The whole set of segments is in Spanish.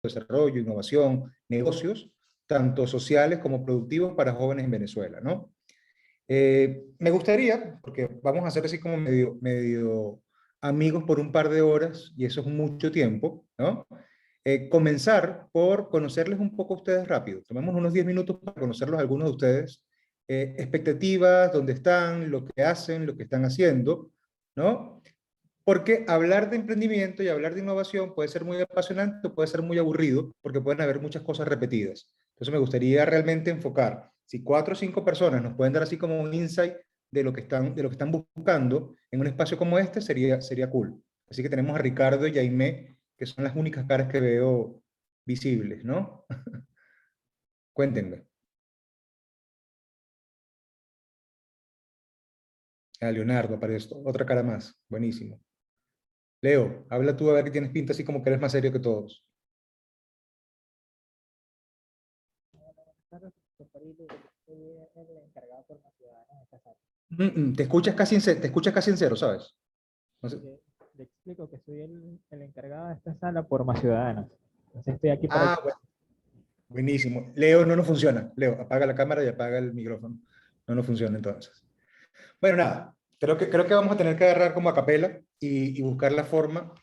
desarrollo, innovación, negocios, tanto sociales como productivos para jóvenes en Venezuela, ¿no? Me gustaría, porque vamos a hacer así como medio amigos por un par de horas, y eso es mucho tiempo, ¿no? Comenzar por conocerles un poco a ustedes rápido. Tomemos unos 10 minutos para conocerlos a algunos de ustedes. Expectativas, dónde están, lo que hacen, lo que están haciendo, ¿no? Porque hablar de emprendimiento y hablar de innovación puede ser muy apasionante o puede ser muy aburrido, porque pueden haber muchas cosas repetidas. Entonces me gustaría realmente enfocar, si 4 o 5 personas nos pueden dar así como un insight de lo que están buscando en un espacio como este, sería cool. Así que tenemos a Ricardo y Jaime, que son las únicas caras que veo visibles, ¿no? Cuéntenme. A Leonardo aparece otra cara más. Buenísimo. Leo, habla tú a ver que tienes pinta así como que eres más serio que todos. Te escuchas casi en cero, ¿sabes? No sé. Le explico que soy el encargado de esta sala por Más Ciudadanos. Entonces estoy aquí para... Ah, bueno, buenísimo. Leo, no nos funciona. Leo, apaga la cámara y apaga el micrófono. No nos funciona entonces. Bueno, nada, creo que vamos a tener que agarrar como a capela y buscar la forma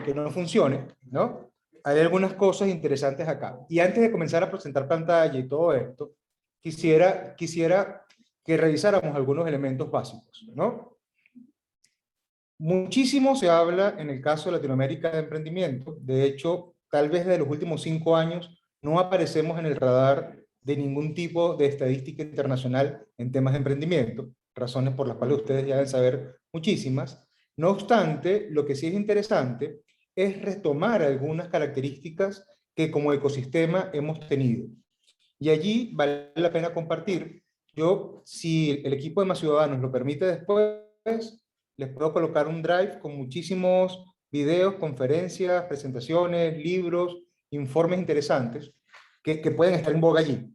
que no funcione, ¿no? Hay algunas cosas interesantes acá. Y antes de comenzar a presentar pantalla y todo esto, quisiera que revisáramos algunos elementos básicos, ¿no? Muchísimo se habla en el caso de Latinoamérica de emprendimiento. De hecho, tal vez desde los últimos 5 años no aparecemos en el radar de ningún tipo de estadística internacional en temas de emprendimiento, razones por las cuales ustedes ya deben saber muchísimas. No obstante, lo que sí es interesante es retomar algunas características que como ecosistema hemos tenido. Y allí vale la pena compartir. Yo, si el equipo de Más Ciudadanos lo permite después, les puedo colocar un drive con muchísimos videos, conferencias, presentaciones, libros, informes interesantes que pueden estar en boga allí,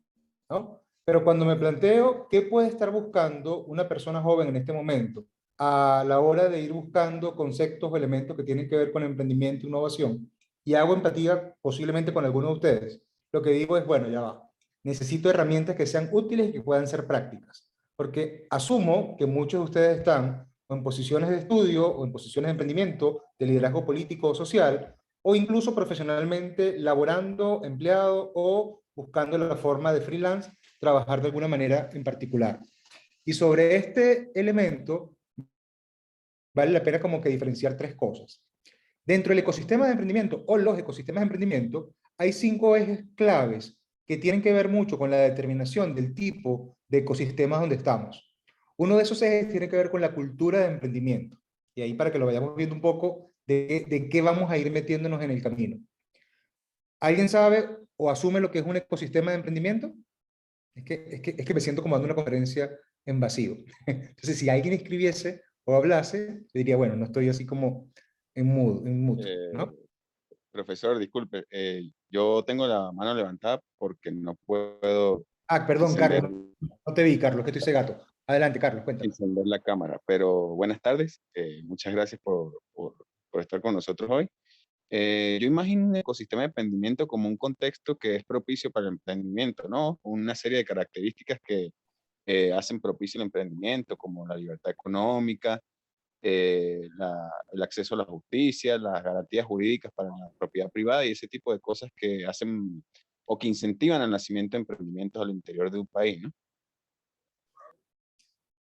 ¿no? Pero cuando me planteo qué puede estar buscando una persona joven en este momento a la hora de ir buscando conceptos o elementos que tienen que ver con emprendimiento e innovación, y hago empatía posiblemente con alguno de ustedes, lo que digo es, bueno, ya va, necesito herramientas que sean útiles y que puedan ser prácticas, porque asumo que muchos de ustedes están o en posiciones de estudio o en posiciones de emprendimiento, de liderazgo político o social, o incluso profesionalmente laborando, empleado o buscando la forma de freelance, trabajar de alguna manera en particular. Y sobre este elemento, vale la pena como que diferenciar 3 cosas. Dentro del ecosistema de emprendimiento o los ecosistemas de emprendimiento, hay 5 ejes claves que tienen que ver mucho con la determinación del tipo de ecosistemas donde estamos. Uno de esos ejes tiene que ver con la cultura de emprendimiento. Y ahí para que lo vayamos viendo un poco de qué vamos a ir metiéndonos en el camino. ¿Alguien sabe o asume lo que es un ecosistema de emprendimiento? Es que me siento como dando una conferencia en vacío. Entonces, si alguien escribiese o hablase, diría, bueno, no estoy así como en mute, Eh, ¿no? Profesor, disculpe, yo tengo la mano levantada porque no puedo Ah, perdón, encender, Carlos. No te vi, Carlos, que estoy cegato. Adelante, Carlos, cuéntame. encender la cámara, pero buenas tardes. Muchas gracias por estar con nosotros hoy. Yo imagino un ecosistema de emprendimiento como un contexto que es propicio para el emprendimiento, ¿no? Una serie de características que hacen propicio el emprendimiento, como la libertad económica, el acceso a la justicia, las garantías jurídicas para la propiedad privada y ese tipo de cosas que hacen o que incentivan el nacimiento de emprendimientos al interior de un país, ¿no?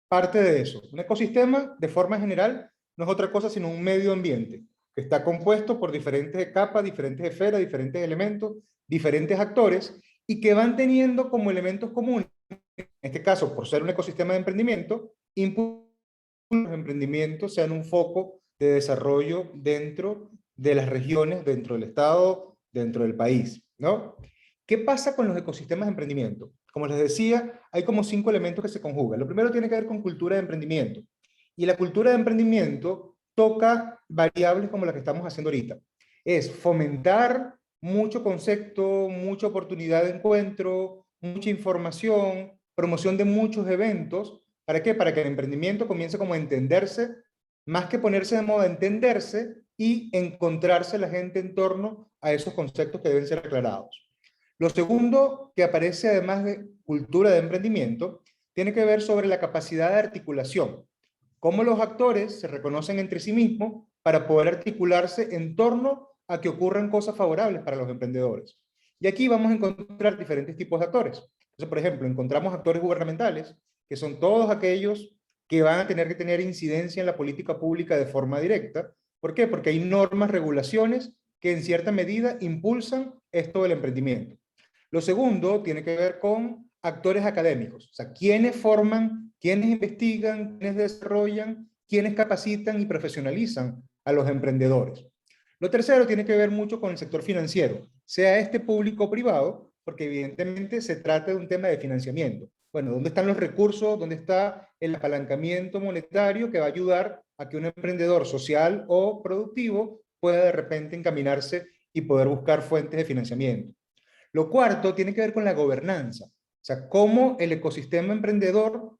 Parte de eso. Un ecosistema, de forma general, no es otra cosa sino un medio ambiente que está compuesto por diferentes capas, diferentes esferas, diferentes elementos, diferentes actores y que van teniendo como elementos comunes, en este caso, por ser un ecosistema de emprendimiento, impulsar los emprendimientos sean un foco de desarrollo dentro de las regiones, dentro del Estado, dentro del país, ¿no? ¿Qué pasa con los ecosistemas de emprendimiento? Como les decía, hay como 5 elementos que se conjugan. Lo primero tiene que ver con cultura de emprendimiento. Y la cultura de emprendimiento toca variables como las que estamos haciendo ahorita. Es fomentar mucho concepto, mucha oportunidad de encuentro, mucha información, promoción de muchos eventos. ¿Para qué? Para que el emprendimiento comience como a entenderse, más que ponerse de moda, entenderse y encontrarse la gente en torno a esos conceptos que deben ser aclarados. Lo segundo que aparece además de cultura de emprendimiento tiene que ver sobre la capacidad de articulación, cómo los actores se reconocen entre sí mismos para poder articularse en torno a que ocurran cosas favorables para los emprendedores. Y aquí vamos a encontrar diferentes tipos de actores. Entonces, por ejemplo, encontramos actores gubernamentales, que son todos aquellos que van a tener que tener incidencia en la política pública de forma directa. ¿Por qué? Porque hay normas, regulaciones que en cierta medida impulsan esto del emprendimiento. Lo segundo tiene que ver con actores académicos, o sea, quiénes forman, quiénes investigan, quiénes desarrollan, quiénes capacitan y profesionalizan a los emprendedores. Lo tercero tiene que ver mucho con el sector financiero, sea este público o privado, porque evidentemente se trata de un tema de financiamiento. Bueno, ¿dónde están los recursos? ¿Dónde está el apalancamiento monetario que va a ayudar a que un emprendedor social o productivo pueda de repente encaminarse y poder buscar fuentes de financiamiento? Lo cuarto tiene que ver con la gobernanza, o sea, cómo el ecosistema emprendedor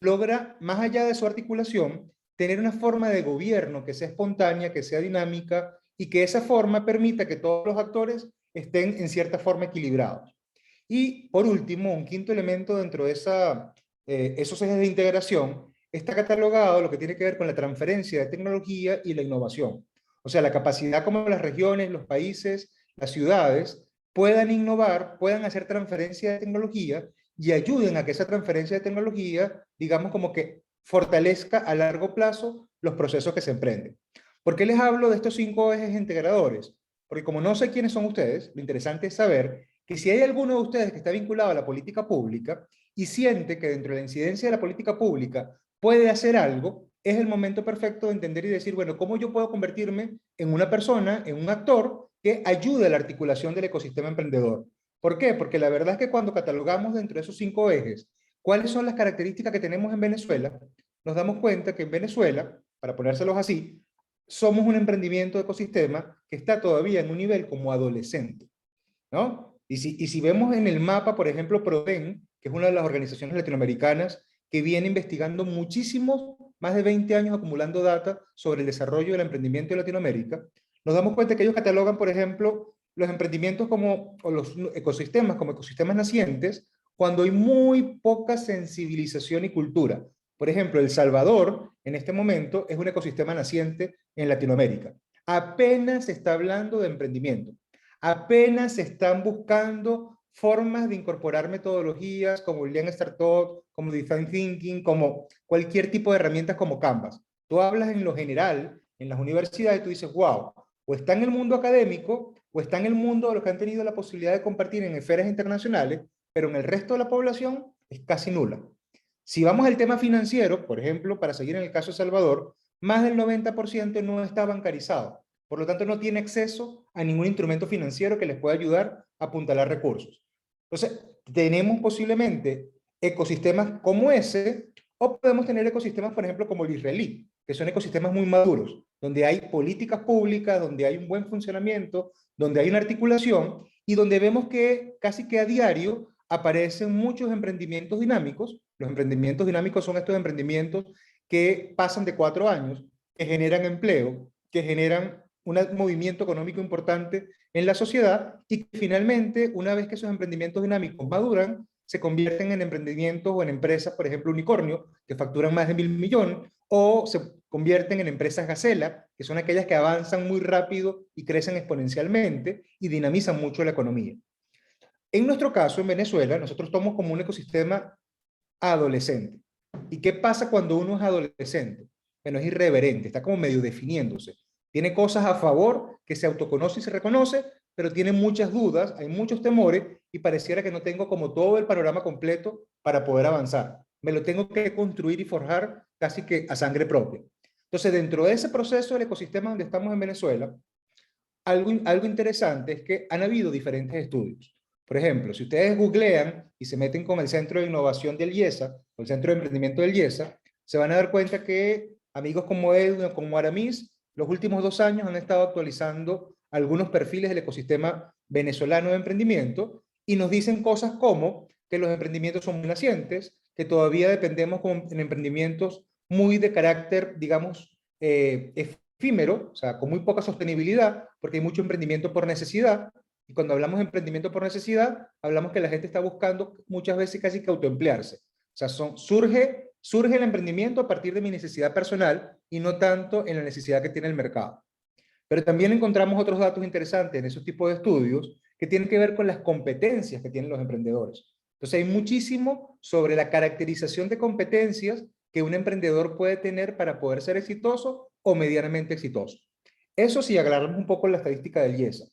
logra, más allá de su articulación, tener una forma de gobierno que sea espontánea, que sea dinámica y que esa forma permita que todos los actores estén en cierta forma equilibrados. Y por último, un quinto elemento dentro de esos ejes de integración está catalogado lo que tiene que ver con la transferencia de tecnología y la innovación. O sea, la capacidad como las regiones, los países, las ciudades puedan innovar, puedan hacer transferencia de tecnología y ayuden a que esa transferencia de tecnología, digamos, como que fortalezca a largo plazo los procesos que se emprenden. ¿Por qué les hablo de estos 5 ejes integradores? Porque como no sé quiénes son ustedes, lo interesante es saber que si hay alguno de ustedes que está vinculado a la política pública y siente que dentro de la incidencia de la política pública puede hacer algo, es el momento perfecto de entender y decir, bueno, ¿cómo yo puedo convertirme en una persona, en un actor que ayude a la articulación del ecosistema emprendedor? ¿Por qué? Porque la verdad es que cuando catalogamos dentro de esos 5 ejes, ¿cuáles son las características que tenemos en Venezuela? Nos damos cuenta que en Venezuela, para ponérselos así, somos un emprendimiento de ecosistema que está todavía en un nivel como adolescente, ¿no? Y si vemos en el mapa, por ejemplo, PRODEN, que es una de las organizaciones latinoamericanas que viene investigando muchísimos, más de 20 años acumulando data sobre el desarrollo del emprendimiento en Latinoamérica, nos damos cuenta que ellos catalogan, por ejemplo, los emprendimientos como, o los ecosistemas como ecosistemas nacientes, cuando hay muy poca sensibilización y cultura. Por ejemplo, El Salvador, en este momento, es un ecosistema naciente en Latinoamérica. Apenas se está hablando de emprendimiento. Apenas se están buscando formas de incorporar metodologías como Lean Startup, como Design Thinking, como cualquier tipo de herramientas como Canvas. Tú hablas en lo general, en las universidades, y tú dices, wow, o está en el mundo académico, o está en el mundo de los que han tenido la posibilidad de compartir en esferas internacionales, pero en el resto de la población es casi nula. Si vamos al tema financiero, por ejemplo, para seguir en el caso de Salvador, más del 90% no está bancarizado. Por lo tanto, no tiene acceso a ningún instrumento financiero que les pueda ayudar a apuntalar recursos. Entonces, tenemos posiblemente ecosistemas como ese, o podemos tener ecosistemas, por ejemplo, como el israelí, que son ecosistemas muy maduros, donde hay políticas públicas, donde hay un buen funcionamiento, donde hay una articulación y donde vemos que casi que a diario aparecen muchos emprendimientos dinámicos. Los emprendimientos dinámicos son estos emprendimientos que pasan de 4 años, que generan empleo, que generan un movimiento económico importante en la sociedad y que finalmente, una vez que esos emprendimientos dinámicos maduran, se convierten en emprendimientos o en empresas, por ejemplo, unicornio, que facturan más de 1.000 millones, o se convierten en empresas gacela, que son aquellas que avanzan muy rápido y crecen exponencialmente y dinamizan mucho la economía. En nuestro caso, en Venezuela, nosotros tomamos como un ecosistema adolescente. ¿Y qué pasa cuando uno es adolescente? Bueno, es irreverente, está como medio definiéndose. Tiene cosas a favor, que se autoconoce y se reconoce, pero tiene muchas dudas, hay muchos temores y pareciera que no tengo como todo el panorama completo para poder avanzar. Me lo tengo que construir y forjar casi que a sangre propia. Entonces, dentro de ese proceso del ecosistema donde estamos en Venezuela, algo interesante es que han habido diferentes estudios. Por ejemplo, si ustedes googlean y se meten con el Centro de Innovación del IESA, o el Centro de Emprendimiento del IESA, se van a dar cuenta que amigos como Edwin, como Aramis, los últimos 2 años han estado actualizando algunos perfiles del ecosistema venezolano de emprendimiento y nos dicen cosas como que los emprendimientos son muy nacientes, que todavía dependemos en emprendimientos muy de carácter, digamos, efímero, o sea, con muy poca sostenibilidad, porque hay mucho emprendimiento por necesidad. Y cuando hablamos de emprendimiento por necesidad, hablamos que la gente está buscando muchas veces casi que autoemplearse. O sea, surge el emprendimiento a partir de mi necesidad personal y no tanto en la necesidad que tiene el mercado. Pero también encontramos otros datos interesantes en esos tipos de estudios que tienen que ver con las competencias que tienen los emprendedores. Entonces hay muchísimo sobre la caracterización de competencias que un emprendedor puede tener para poder ser exitoso o medianamente exitoso. Eso si agarramos un poco la estadística del IESA.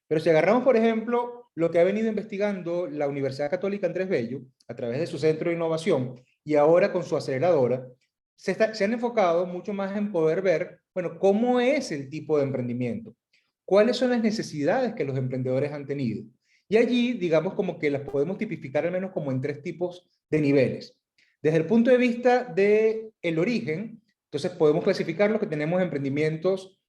Pero si agarramos, por ejemplo, lo que ha venido investigando la Universidad Católica Andrés Bello a través de su centro de innovación y ahora con su aceleradora, se han enfocado mucho más en poder ver, bueno, cómo es el tipo de emprendimiento, cuáles son las necesidades que los emprendedores han tenido. Y allí, digamos, como que las podemos tipificar al menos como en 3 tipos de niveles. Desde el punto de vista del origen, entonces podemos clasificar lo que tenemos emprendimientos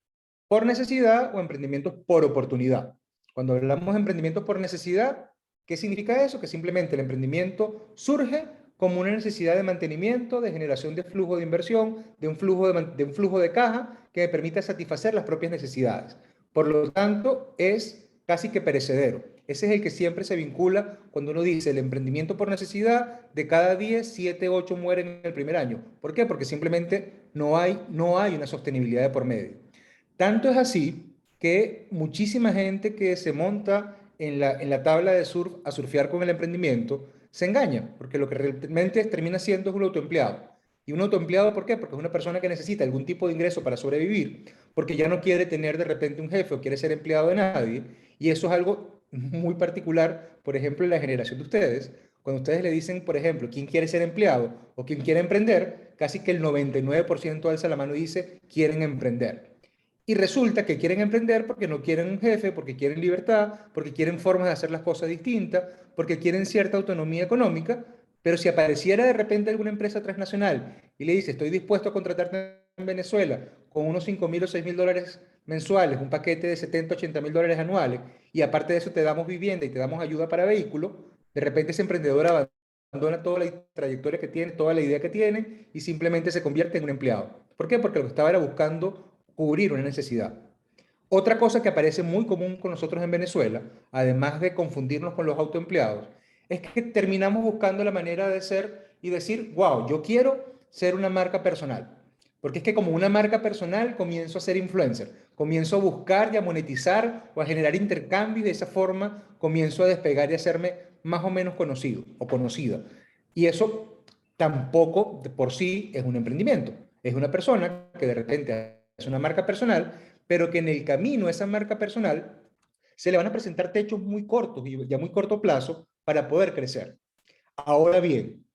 por necesidad o emprendimientos por oportunidad. Cuando hablamos de emprendimientos por necesidad, ¿qué significa eso? Que simplemente el emprendimiento surge como una necesidad de mantenimiento, de generación de flujo de inversión, de un flujo de caja que me permita satisfacer las propias necesidades. Por lo tanto, es casi que perecedero. Ese es el que siempre se vincula cuando uno dice el emprendimiento por necesidad, de cada 10, 7, 8 mueren en el primer año. ¿Por qué? Porque simplemente no hay una sostenibilidad de por medio. Tanto es así que muchísima gente que se monta en la tabla de surf a surfear con el emprendimiento se engaña, porque lo que realmente termina siendo es un autoempleado. ¿Y un autoempleado por qué? Porque es una persona que necesita algún tipo de ingreso para sobrevivir, porque ya no quiere tener de repente un jefe o quiere ser empleado de nadie, y eso es algo muy particular, por ejemplo, en la generación de ustedes. Cuando ustedes le dicen, por ejemplo, quién quiere ser empleado o quién quiere emprender, casi que el 99% alza la mano y dice, quieren emprender. Y resulta que quieren emprender porque no quieren un jefe, porque quieren libertad, porque quieren formas de hacer las cosas distintas, porque quieren cierta autonomía económica, pero si apareciera de repente alguna empresa transnacional y le dice, estoy dispuesto a contratarte en Venezuela con unos 5.000 o 6.000 dólares mensuales, un paquete de 70, 80.000 dólares anuales, y aparte de eso te damos vivienda y te damos ayuda para vehículo, de repente ese emprendedor abandona toda la trayectoria que tiene, toda la idea que tiene y simplemente se convierte en un empleado. ¿Por qué? Porque lo que estaba era buscando cubrir una necesidad. Otra cosa que aparece muy común con nosotros en Venezuela, además de confundirnos con los autoempleados, es que terminamos buscando la manera de ser y decir, wow, yo quiero ser una marca personal. Porque es que como una marca personal comienzo a ser influencer, comienzo a buscar y a monetizar o a generar intercambio y de esa forma comienzo a despegar y a hacerme más o menos conocido o conocida. Y eso tampoco de por sí es un emprendimiento. Es una persona que de repente es una marca personal, pero que en el camino a esa marca personal se le van a presentar techos muy cortos y a muy corto plazo para poder crecer. Ahora bien,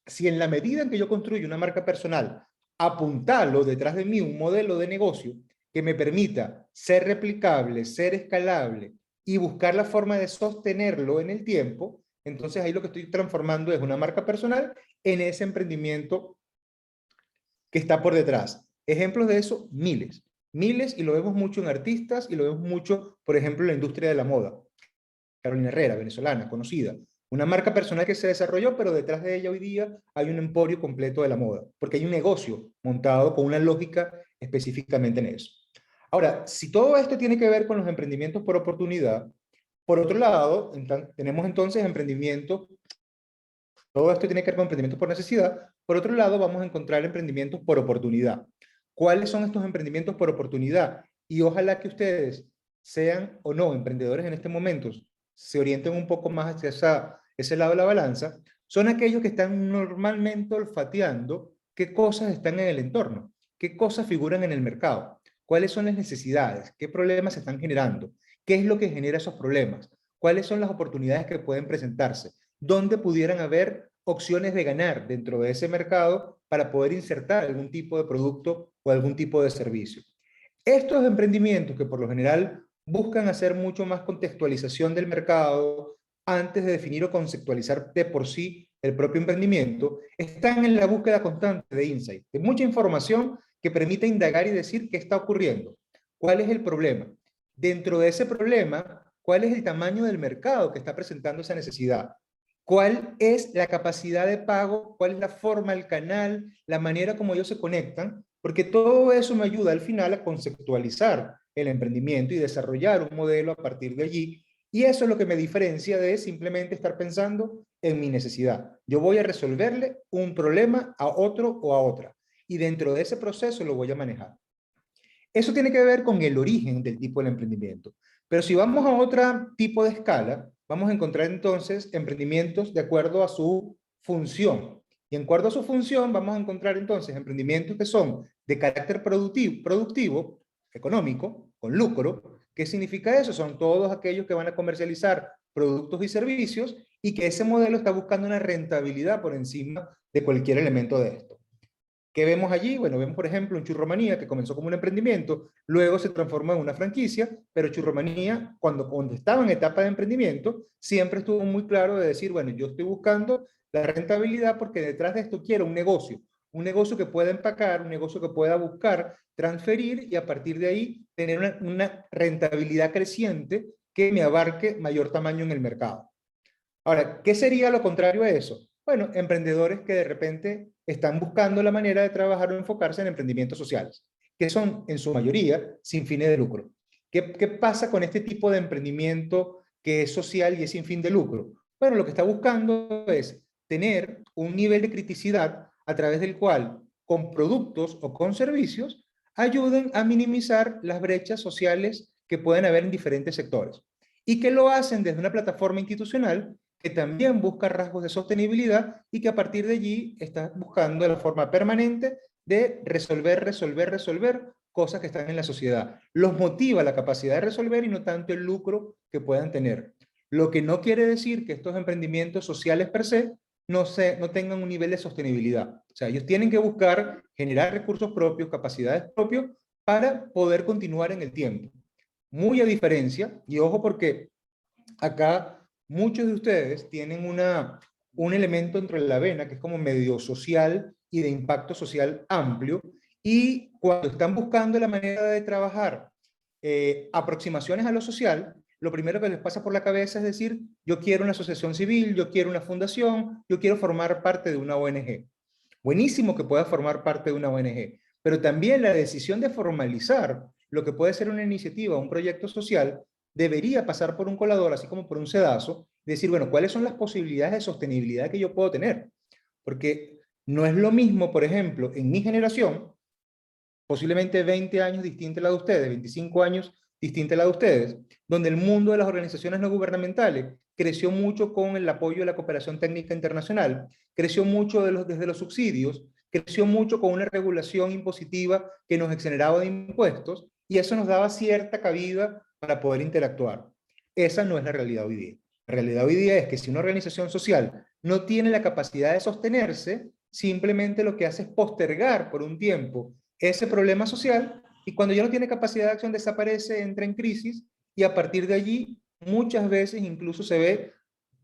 si en la medida en que yo construyo una marca personal, apuntalo detrás de mí un modelo de negocio que me permita ser replicable, ser escalable y buscar la forma de sostenerlo en el tiempo, entonces ahí lo que estoy transformando es una marca personal en ese emprendimiento que está por detrás. Ejemplos de eso, miles. Miles, y lo vemos mucho en artistas y lo vemos mucho, por ejemplo, en la industria de la moda. Carolina Herrera, venezolana, conocida. Una marca personal que se desarrolló, pero detrás de ella hoy día hay un emporio completo de la moda, porque hay un negocio montado con una lógica específicamente en eso. Ahora, si todo esto tiene que ver con los emprendimientos por oportunidad, por otro lado, tenemos entonces emprendimientos, todo esto tiene que ver con emprendimientos por necesidad, por otro lado vamos a encontrar emprendimientos por oportunidad. ¿Cuáles son estos emprendimientos por oportunidad? Y ojalá que ustedes sean o no emprendedores en este momento, se orienten un poco más hacia ese lado de la balanza, son aquellos que están normalmente olfateando qué cosas están en el entorno, qué cosas figuran en el mercado, cuáles son las necesidades, qué problemas se están generando, qué es lo que genera esos problemas, cuáles son las oportunidades que pueden presentarse, dónde pudieran haber opciones de ganar dentro de ese mercado para poder insertar algún tipo de producto o algún tipo de servicio. Estos emprendimientos que por lo general buscan hacer mucho más contextualización del mercado antes de definir o conceptualizar de por sí el propio emprendimiento, están en la búsqueda constante de insight, de mucha información que permite indagar y decir qué está ocurriendo, cuál es el problema. Dentro de ese problema, cuál es el tamaño del mercado que está presentando esa necesidad, cuál es la capacidad de pago, cuál es la forma, el canal, la manera como ellos se conectan porque todo eso me ayuda al final a conceptualizar el emprendimiento y desarrollar un modelo a partir de allí. Y eso es lo que me diferencia de simplemente estar pensando en mi necesidad. Yo voy a resolverle un problema a otro o a otra. Y dentro de ese proceso lo voy a manejar. Eso tiene que ver con el origen del tipo de emprendimiento. Pero si vamos a otro tipo de escala, vamos a encontrar entonces emprendimientos de acuerdo a su función. Y en acuerdo a su función, vamos a encontrar entonces emprendimientos que son de carácter productivo, económico, con lucro. ¿Qué significa eso? Son todos aquellos que van a comercializar productos y servicios y que ese modelo está buscando una rentabilidad por encima de cualquier elemento de esto. ¿Qué vemos allí? Bueno, vemos por ejemplo un Churromanía que comenzó como un emprendimiento, luego se transformó en una franquicia, pero Churromanía, cuando estaba en etapa de emprendimiento, siempre estuvo muy claro de decir, bueno, yo estoy buscando la rentabilidad porque detrás de esto quiero un negocio que pueda empacar, un negocio que pueda buscar, transferir y a partir de ahí tener una rentabilidad creciente que me abarque mayor tamaño en el mercado. Ahora, ¿qué sería lo contrario a eso? Bueno, emprendedores que de repente están buscando la manera de trabajar o enfocarse en emprendimientos sociales, que son en su mayoría sin fines de lucro. ¿Qué pasa con este tipo de emprendimiento que es social y es sin fin de lucro? Bueno, lo que está buscando es tener un nivel de criticidad a través del cual, con productos o con servicios, ayuden a minimizar las brechas sociales que pueden haber en diferentes sectores. Y que lo hacen desde una plataforma institucional que también busca rasgos de sostenibilidad y que a partir de allí está buscando la forma permanente de resolver cosas que están en la sociedad. Los motiva la capacidad de resolver y no tanto el lucro que puedan tener. Lo que no quiere decir que estos emprendimientos sociales per se no tengan un nivel de sostenibilidad. O sea, ellos tienen que buscar generar recursos propios, capacidades propios para poder continuar en el tiempo. Muy a diferencia, y ojo porque acá muchos de ustedes tienen un elemento entre la vena que es como medio social y de impacto social amplio, y cuando están buscando la manera de trabajar aproximaciones a lo social, lo primero que les pasa por la cabeza es decir, yo quiero una asociación civil, yo quiero una fundación, yo quiero formar parte de una ONG. Buenísimo que puedas formar parte de una ONG, pero también la decisión de formalizar lo que puede ser una iniciativa, un proyecto social, debería pasar por un colador, así como por un sedazo, y decir, bueno, ¿cuáles son las posibilidades de sostenibilidad que yo puedo tener? Porque no es lo mismo, por ejemplo, en mi generación, posiblemente 20 años distinta a la de ustedes, 25 años distinta a la de ustedes, donde el mundo de las organizaciones no gubernamentales creció mucho con el apoyo de la cooperación técnica internacional, creció mucho desde los subsidios, creció mucho con una regulación impositiva que nos exoneraba de impuestos y eso nos daba cierta cabida para poder interactuar. Esa no es la realidad hoy día. La realidad hoy día es que si una organización social no tiene la capacidad de sostenerse, simplemente lo que hace es postergar por un tiempo ese problema social y cuando ya no tiene capacidad de acción desaparece, entra en crisis y a partir de allí muchas veces incluso se ve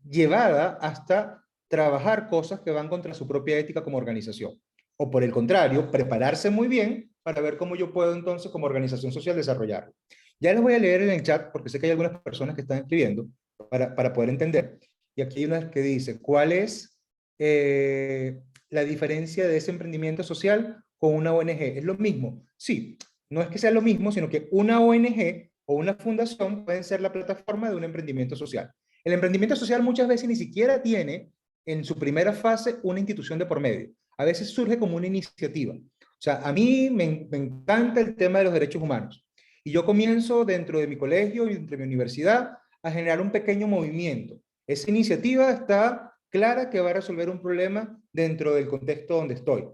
llevada hasta trabajar cosas que van contra su propia ética como organización. O por el contrario, prepararse muy bien para ver cómo yo puedo entonces como organización social desarrollarlo. Ya les voy a leer en el chat porque sé que hay algunas personas que están escribiendo para poder entender. Y aquí hay una que dice, ¿cuál es la diferencia de ese emprendimiento social con una ONG? ¿Es lo mismo? Sí, no es que sea lo mismo, sino que una ONG o una fundación pueden ser la plataforma de un emprendimiento social. El emprendimiento social muchas veces ni siquiera tiene en su primera fase una institución de por medio. A veces surge como una iniciativa. O sea, a mí me encanta el tema de los derechos humanos. Y yo comienzo dentro de mi colegio y dentro de mi universidad a generar un pequeño movimiento. Esa iniciativa está clara que va a resolver un problema dentro del contexto donde estoy.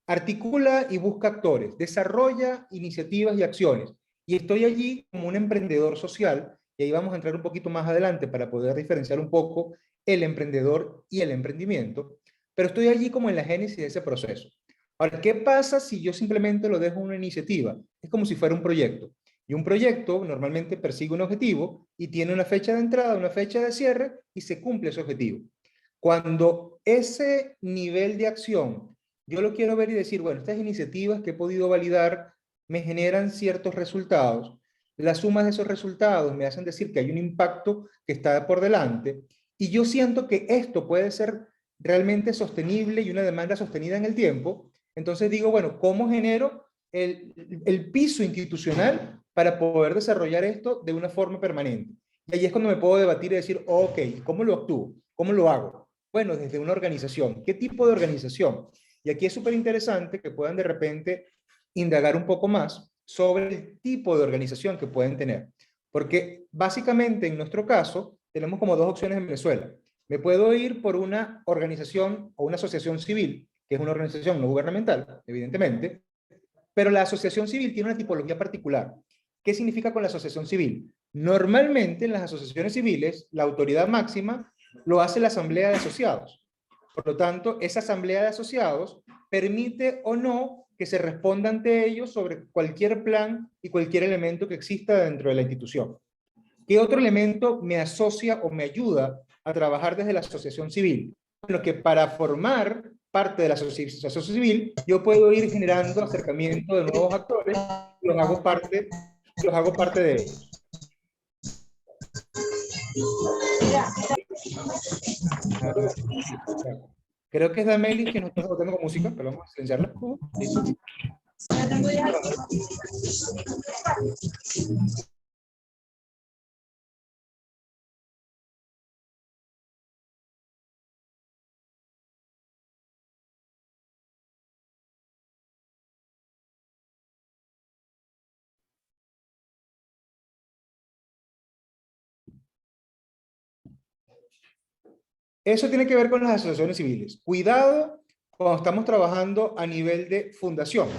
Articula y busca actores, desarrolla iniciativas y acciones. Y estoy allí como un emprendedor social, y ahí vamos a entrar un poquito más adelante para poder diferenciar un poco el emprendedor y el emprendimiento, pero estoy allí como en la génesis de ese proceso. Ahora, ¿qué pasa si yo simplemente lo dejo en una iniciativa? Es como si fuera un proyecto. Y un proyecto normalmente persigue un objetivo y tiene una fecha de entrada, una fecha de cierre y se cumple ese objetivo. Cuando ese nivel de acción yo lo quiero ver y decir, bueno, estas iniciativas que he podido validar me generan ciertos resultados, las sumas de esos resultados me hacen decir que hay un impacto que está por delante y yo siento que esto puede ser realmente sostenible y una demanda sostenida en el tiempo, entonces digo, bueno, ¿cómo genero el piso institucional para poder desarrollar esto de una forma permanente. Y ahí es cuando me puedo debatir y decir, ok, ¿cómo lo actúo? ¿Cómo lo hago? Bueno, desde una organización. ¿Qué tipo de organización? Y aquí es súper interesante que puedan de repente indagar un poco más sobre el tipo de organización que pueden tener. Porque básicamente en nuestro caso tenemos como dos opciones en Venezuela. Me puedo ir por una organización o una asociación civil, que es una organización no gubernamental, evidentemente, pero la asociación civil tiene una tipología particular. ¿Qué significa con la asociación civil? Normalmente en las asociaciones civiles, la autoridad máxima lo hace la asamblea de asociados. Por lo tanto, esa asamblea de asociados permite o no que se responda ante ellos sobre cualquier plan y cualquier elemento que exista dentro de la institución. ¿Qué otro elemento me asocia o me ayuda a trabajar desde la asociación civil? Bueno, que para formar parte de la asociación civil, yo puedo ir generando acercamiento de nuevos actores y los hago parte de ellos. Creo que es Damelis que nos está votando con música, pero vamos a silenciarla. ¿Listo? Eso tiene que ver con las asociaciones civiles. Cuidado cuando estamos trabajando a nivel de fundación,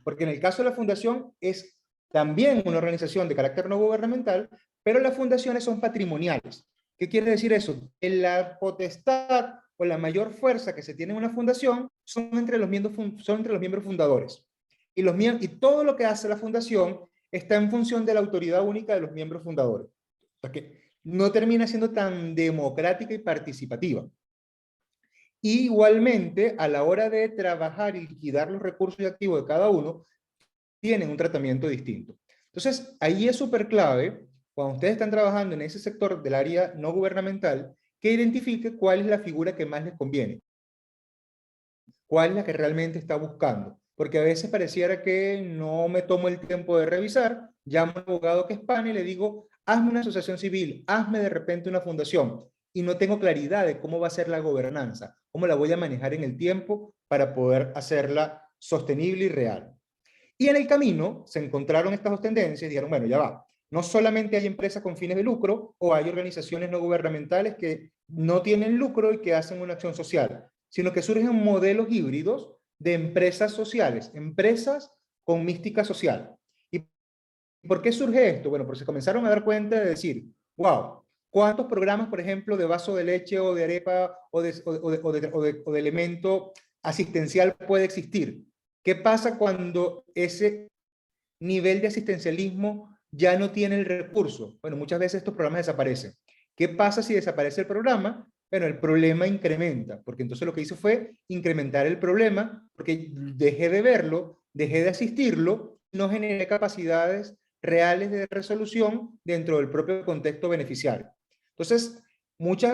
porque en el caso de la fundación es también una organización de carácter no gubernamental, pero las fundaciones son patrimoniales. ¿Qué quiere decir eso? En la potestad o la mayor fuerza que se tiene en una fundación son entre los miembros fundadores. Y todo lo que hace la fundación está en función de la autoridad única de los miembros fundadores. O sea que no termina siendo tan democrática y participativa. Y igualmente, a la hora de trabajar y liquidar los recursos y activos de cada uno, tienen un tratamiento distinto. Entonces, ahí es súper clave, cuando ustedes están trabajando en ese sector del área no gubernamental, que identifique cuál es la figura que más les conviene, cuál es la que realmente está buscando. Porque a veces pareciera que no me tomo el tiempo de revisar, llamo a un abogado que es pana y le digo, hazme una asociación civil, hazme de repente una fundación, y no tengo claridad de cómo va a ser la gobernanza, cómo la voy a manejar en el tiempo para poder hacerla sostenible y real. Y en el camino se encontraron estas dos tendencias y dijeron, bueno, ya va, no solamente hay empresas con fines de lucro o hay organizaciones no gubernamentales que no tienen lucro y que hacen una acción social, sino que surgen modelos híbridos de empresas sociales, empresas con mística social. ¿Y por qué surge esto? Bueno, porque se comenzaron a dar cuenta de decir, wow, ¿cuántos programas, por ejemplo, de vaso de leche o de arepa o de elemento asistencial puede existir? ¿Qué pasa cuando ese nivel de asistencialismo ya no tiene el recurso? Bueno, muchas veces estos programas desaparecen. ¿Qué pasa si desaparece el programa? Bueno, el problema incrementa, porque entonces lo que hizo fue incrementar el problema, porque dejé de verlo, dejé de asistirlo, no generé capacidades reales de resolución dentro del propio contexto beneficiario. Entonces, muchas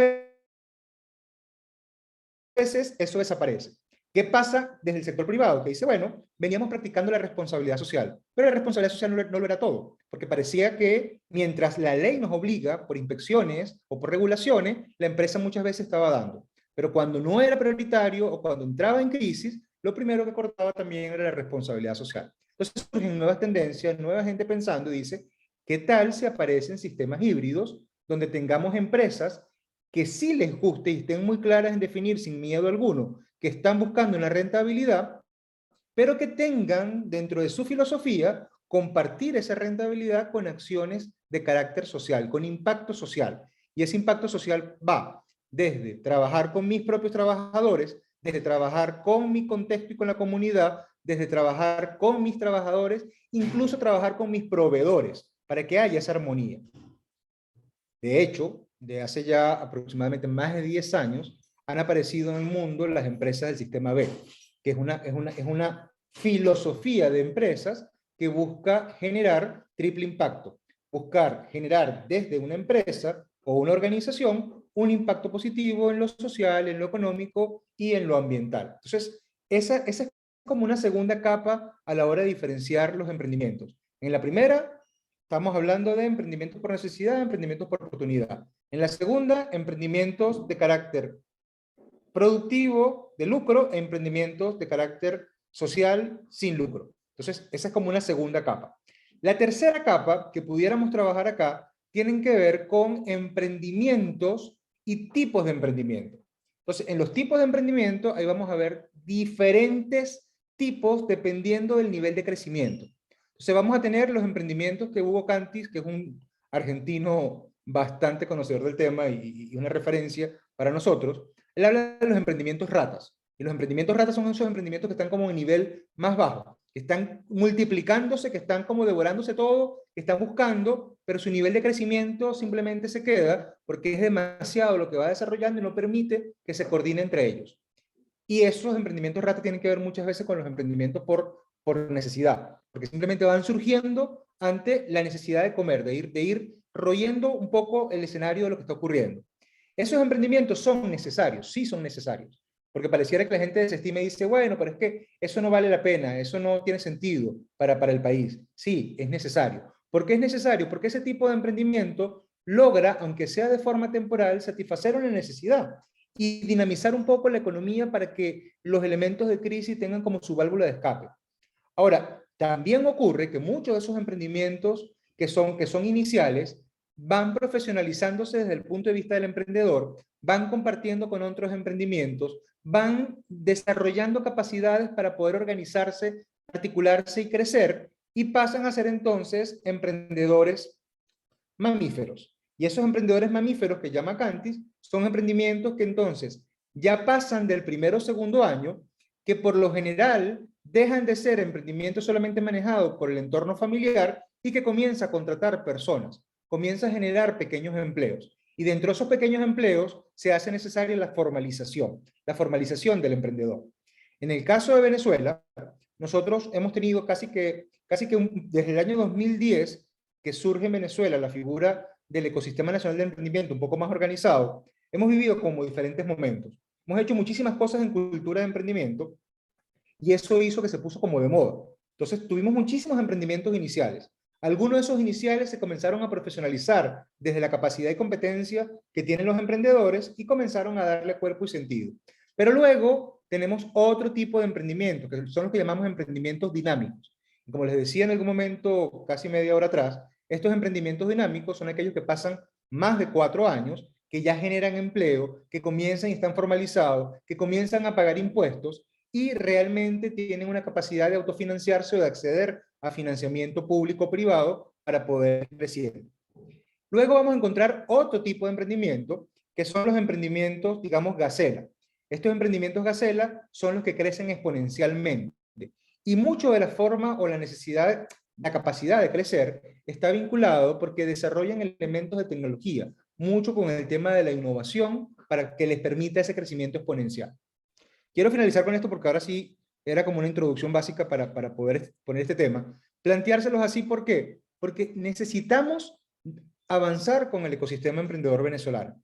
veces eso desaparece. ¿Qué pasa desde el sector privado? Que dice, bueno, veníamos practicando la responsabilidad social, pero la responsabilidad social no lo era todo, porque parecía que mientras la ley nos obliga por inspecciones o por regulaciones, la empresa muchas veces estaba dando. Pero cuando no era prioritario o cuando entraba en crisis, lo primero que cortaba también era la responsabilidad social. Entonces surgen nuevas tendencias, nueva gente pensando y dice, ¿qué tal si aparecen sistemas híbridos donde tengamos empresas que sí les guste y estén muy claras en definir sin miedo alguno que están buscando una rentabilidad, pero que tengan dentro de su filosofía compartir esa rentabilidad con acciones de carácter social, con impacto social? Y ese impacto social va desde trabajar con mis propios trabajadores, desde trabajar con mi contexto y con la comunidad, desde trabajar con mis trabajadores, incluso trabajar con mis proveedores, para que haya esa armonía. De hecho, de hace ya aproximadamente más de 10 años, han aparecido en el mundo las empresas del sistema B, que es una filosofía de empresas que busca generar triple impacto. Buscar generar desde una empresa o una organización un impacto positivo en lo social, en lo económico y en lo ambiental. Entonces, esa es como una segunda capa a la hora de diferenciar los emprendimientos. En la primera, estamos hablando de emprendimientos por necesidad, emprendimientos por oportunidad. En la segunda, emprendimientos de carácter productivo, de lucro, e emprendimientos de carácter social, sin lucro. Entonces, esa es como una segunda capa. La tercera capa que pudiéramos trabajar acá tienen que ver con emprendimientos y tipos de emprendimiento. Entonces, en los tipos de emprendimiento, ahí vamos a ver diferentes tipos dependiendo del nivel de crecimiento. Entonces, vamos a tener los emprendimientos que Hugo Cantis, que es un argentino bastante conocedor del tema y una referencia para nosotros, él habla de los emprendimientos ratas. Y los emprendimientos ratas son esos emprendimientos que están como en nivel más bajo, que están multiplicándose, que están como devorándose todo, que están buscando, pero su nivel de crecimiento simplemente se queda porque es demasiado lo que va desarrollando y no permite que se coordine entre ellos. Y esos emprendimientos ratas tienen que ver muchas veces con los emprendimientos por necesidad, porque simplemente van surgiendo ante la necesidad de comer, de ir royendo un poco el escenario de lo que está ocurriendo. ¿Esos emprendimientos son necesarios? Sí son necesarios, porque pareciera que la gente desestima y dice, bueno, pero es que eso no vale la pena, eso no tiene sentido para el país. Sí, es necesario. ¿Por qué es necesario? Porque ese tipo de emprendimiento logra, aunque sea de forma temporal, satisfacer una necesidad y dinamizar un poco la economía para que los elementos de crisis tengan como su válvula de escape. Ahora, también ocurre que muchos de esos emprendimientos que son iniciales van profesionalizándose desde el punto de vista del emprendedor, van compartiendo con otros emprendimientos, van desarrollando capacidades para poder organizarse, articularse y crecer, y pasan a ser entonces emprendedores mamíferos. Y esos emprendedores mamíferos que llama Cantis son emprendimientos que entonces ya pasan del primero o segundo año, que por lo general dejan de ser emprendimientos solamente manejados por el entorno familiar y que comienza a contratar personas, comienza a generar pequeños empleos. Y dentro de esos pequeños empleos se hace necesaria la formalización del emprendedor. En el caso de Venezuela, nosotros hemos tenido desde el año 2010 que surge en Venezuela la figura del ecosistema nacional de emprendimiento un poco más organizado, hemos vivido como diferentes momentos. Hemos hecho muchísimas cosas en cultura de emprendimiento y eso hizo que se puso como de moda. Entonces tuvimos muchísimos emprendimientos iniciales. Algunos de esos iniciales se comenzaron a profesionalizar desde la capacidad y competencia que tienen los emprendedores y comenzaron a darle cuerpo y sentido. Pero luego tenemos otro tipo de emprendimiento, que son los que llamamos emprendimientos dinámicos. Y como les decía en algún momento, casi media hora atrás, estos emprendimientos dinámicos son aquellos que pasan más de 4 años, que ya generan empleo, que comienzan y están formalizados, que comienzan a pagar impuestos y realmente tienen una capacidad de autofinanciarse o de acceder a financiamiento público-privado para poder crecer. Luego vamos a encontrar otro tipo de emprendimiento, que son los emprendimientos, digamos, gacela. Estos emprendimientos gacela son los que crecen exponencialmente. Y mucho de la forma o la necesidad, la capacidad de crecer está vinculado porque desarrollan elementos de tecnología, mucho con el tema de la innovación para que les permita ese crecimiento exponencial. Quiero finalizar con esto porque ahora sí era como una introducción básica para poder poner este tema. Planteárselos así, ¿por qué? Porque necesitamos avanzar con el ecosistema emprendedor venezolano.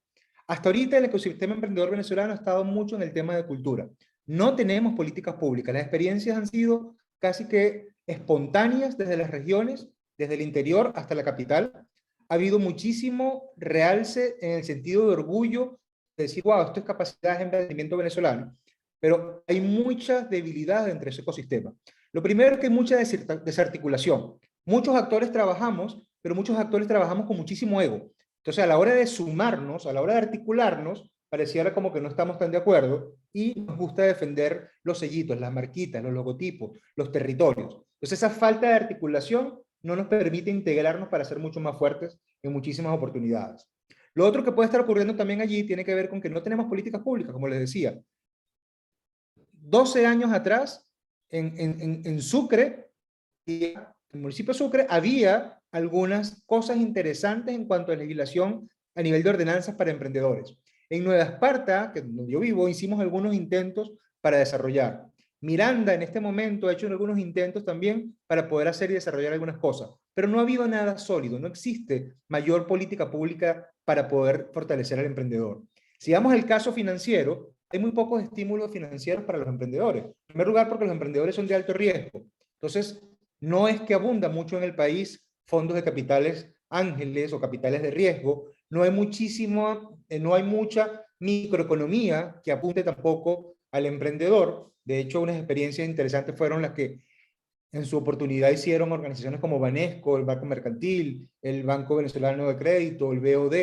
Hasta ahorita el ecosistema emprendedor venezolano ha estado mucho en el tema de cultura. No tenemos políticas públicas. Las experiencias han sido casi que espontáneas desde las regiones, desde el interior hasta la capital. Ha habido muchísimo realce en el sentido de orgullo, de decir, wow, esto es capacidad de emprendimiento venezolano. Pero hay muchas debilidades dentro de ese ecosistema. Lo primero es que hay mucha desarticulación. Muchos actores trabajamos, pero muchos actores trabajamos con muchísimo ego. Entonces, a la hora de sumarnos, a la hora de articularnos, pareciera como que no estamos tan de acuerdo y nos gusta defender los sellitos, las marquitas, los logotipos, los territorios. Entonces, esa falta de articulación no nos permite integrarnos para ser mucho más fuertes en muchísimas oportunidades. Lo otro que puede estar ocurriendo también allí tiene que ver con que no tenemos políticas públicas, como les decía. 12 años atrás, en Sucre, en el municipio de Sucre, había algunas cosas interesantes en cuanto a legislación a nivel de ordenanzas para emprendedores. En Nueva Esparta, que donde yo vivo, hicimos algunos intentos para desarrollar. Miranda en este momento ha hecho algunos intentos también para poder hacer y desarrollar algunas cosas, pero no ha habido nada sólido, no existe mayor política pública para poder fortalecer al emprendedor. Si vamos al caso financiero, hay muy pocos estímulos financieros para los emprendedores. En primer lugar, porque los emprendedores son de alto riesgo. Entonces, no es que abunda mucho en el país fondos de capitales ángeles o capitales de riesgo. No hay no hay mucha microeconomía que apunte tampoco al emprendedor. De hecho, unas experiencias interesantes fueron las que en su oportunidad hicieron organizaciones como Banesco, el Banco Mercantil, el Banco Venezolano de Crédito, el BOD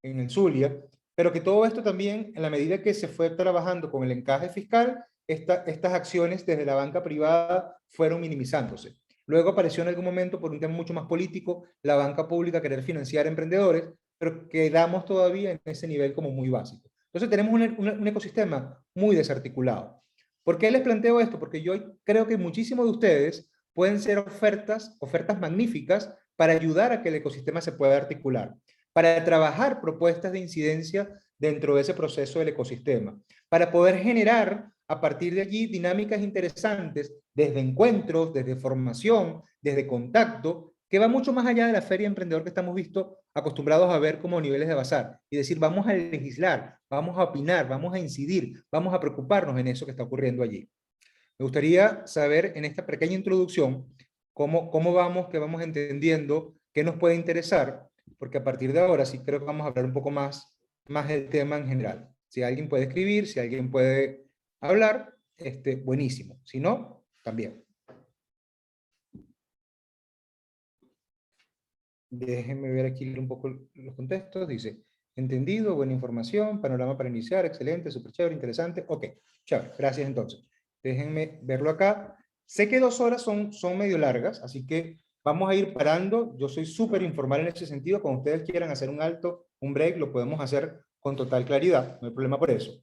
en el Zulia, pero que todo esto también, en la medida que se fue trabajando con el encaje fiscal, estas acciones desde la banca privada fueron minimizándose. Luego apareció en algún momento, por un tema mucho más político, la banca pública querer financiar emprendedores, pero quedamos todavía en ese nivel como muy básico. Entonces tenemos un ecosistema muy desarticulado. ¿Por qué les planteo esto? Porque yo creo que muchísimos de ustedes pueden ser ofertas magníficas para ayudar a que el ecosistema se pueda articular, para trabajar propuestas de incidencia dentro de ese proceso del ecosistema, para poder generar a partir de allí dinámicas interesantes desde encuentros, desde formación, desde contacto, que va mucho más allá de la feria emprendedor que estamos acostumbrados a ver como niveles de bazar y decir, vamos a legislar, vamos a opinar, vamos a incidir, vamos a preocuparnos en eso que está ocurriendo allí. Me gustaría saber en esta pequeña introducción cómo vamos, qué vamos entendiendo, qué nos puede interesar, porque a partir de ahora sí creo que vamos a hablar un poco más del tema en general. Si alguien puede escribir, si alguien puede hablar, buenísimo. Si no, también. Déjenme ver aquí un poco los contextos. Dice, entendido, buena información, panorama para iniciar, excelente, súper chévere, interesante. Ok, chévere, gracias entonces. Déjenme verlo acá. Sé que 2 horas son medio largas, así que vamos a ir parando. Yo soy súper informal en ese sentido. Cuando ustedes quieran hacer un alto, un break, lo podemos hacer con total claridad. No hay problema por eso.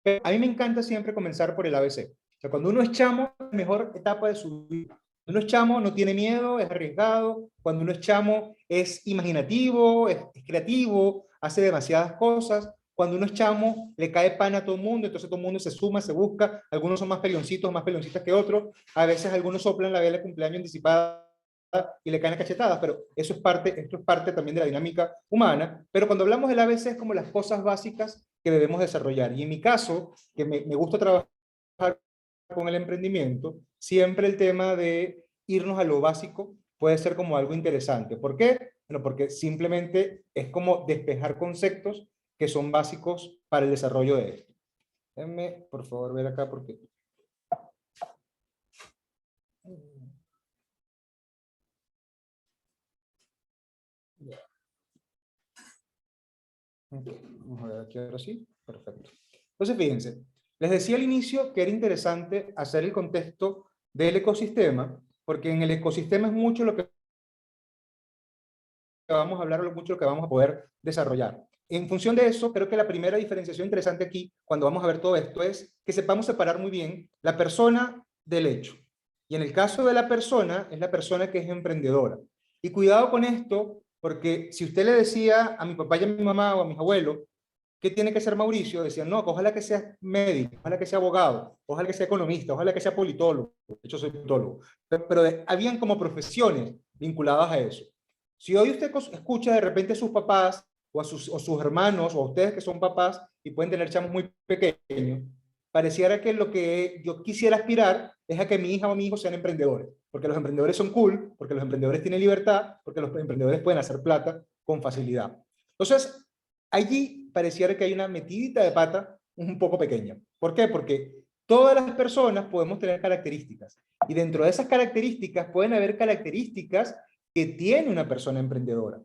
Pero a mí me encanta siempre comenzar por el ABC. O sea, cuando uno es chamo, la mejor etapa de su vida. Cuando uno es chamo, no tiene miedo, es arriesgado. Cuando uno es chamo, es imaginativo, es creativo, hace demasiadas cosas. Cuando uno es chamo, le cae pan a todo el mundo, entonces todo el mundo se suma, se busca. Algunos son más peleoncitos, más peleoncitas que otros. A veces algunos soplan la vela de cumpleaños anticipada y le caen a cachetadas, pero esto es parte también de la dinámica humana. Pero cuando hablamos del ABC es como las cosas básicas que debemos desarrollar. Y en mi caso, que me gusta trabajar con el emprendimiento, siempre el tema de irnos a lo básico puede ser como algo interesante. ¿Por qué? Bueno, porque simplemente es como despejar conceptos que son básicos para el desarrollo de esto. Déjenme, por favor, ver acá porque... Okay, vamos a ver aquí ahora sí. Perfecto. Entonces, fíjense, les decía al inicio que era interesante hacer el contexto del ecosistema, porque en el ecosistema es mucho lo que vamos a hablar, mucho lo que vamos a poder desarrollar. En función de eso, creo que la primera diferenciación interesante aquí, cuando vamos a ver todo esto, es que sepamos separar muy bien la persona del hecho. Y en el caso de la persona, es la persona que es emprendedora. Y cuidado con esto, porque si usted le decía a mi papá y a mi mamá o a mis abuelos, ¿qué tiene que ser Mauricio? Decían, no, ojalá que sea médico, ojalá que sea abogado, ojalá que sea economista, ojalá que sea politólogo. De hecho, soy politólogo. Pero habían como profesiones vinculadas a eso. Si hoy usted escucha de repente a sus papás o a sus hermanos o a ustedes que son papás y pueden tener chamos muy pequeños, pareciera que lo que yo quisiera aspirar es a que mi hija o mi hijo sean emprendedores, porque los emprendedores son cool, porque los emprendedores tienen libertad, porque los emprendedores pueden hacer plata con facilidad. Entonces, allí pareciera que hay una metidita de pata un poco pequeña. ¿Por qué? Porque todas las personas podemos tener características y dentro de esas características pueden haber características que tiene una persona emprendedora.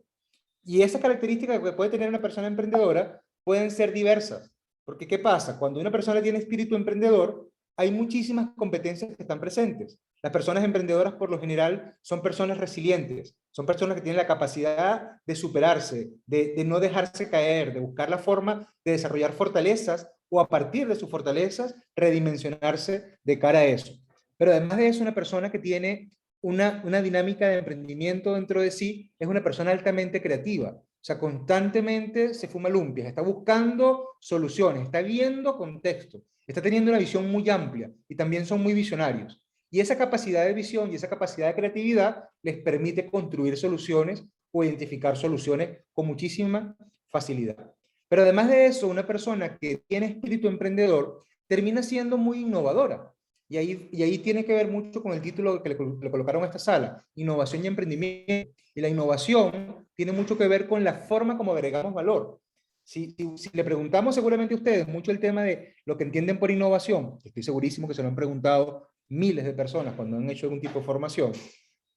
Y esas características que puede tener una persona emprendedora pueden ser diversas. Porque ¿qué pasa? Cuando una persona tiene espíritu emprendedor, hay muchísimas competencias que están presentes. Las personas emprendedoras por lo general son personas resilientes, son personas que tienen la capacidad de superarse, de no dejarse caer, de buscar la forma de desarrollar fortalezas o a partir de sus fortalezas redimensionarse de cara a eso. Pero además de eso, una persona que tiene una dinámica de emprendimiento dentro de sí es una persona altamente creativa. O sea, constantemente se fuma lumpias, está buscando soluciones, está viendo contexto, está teniendo una visión muy amplia y también son muy visionarios. Y esa capacidad de visión y esa capacidad de creatividad les permite construir soluciones o identificar soluciones con muchísima facilidad. Pero además de eso, una persona que tiene espíritu emprendedor termina siendo muy innovadora. Y ahí tiene que ver mucho con el título que le colocaron a esta sala, innovación y emprendimiento. Y la innovación tiene mucho que ver con la forma como agregamos valor. Si le preguntamos seguramente a ustedes mucho el tema de lo que entienden por innovación, estoy segurísimo que se lo han preguntado miles de personas cuando han hecho algún tipo de formación,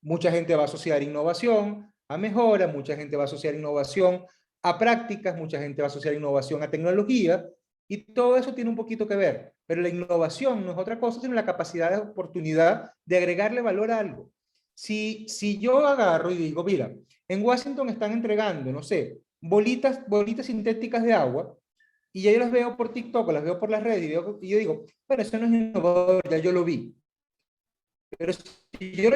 mucha gente va a asociar innovación a mejora, mucha gente va a asociar innovación a prácticas, mucha gente va a asociar innovación a tecnología, y todo eso tiene un poquito que ver. Pero la innovación no es otra cosa, sino la capacidad de oportunidad de agregarle valor a algo. Si yo agarro y digo, mira, en Washington están entregando, no sé, bolitas sintéticas de agua, y ya yo las veo por TikTok, o las veo por las redes, y yo digo, bueno, eso no es innovador, ya yo lo vi. Pero si yo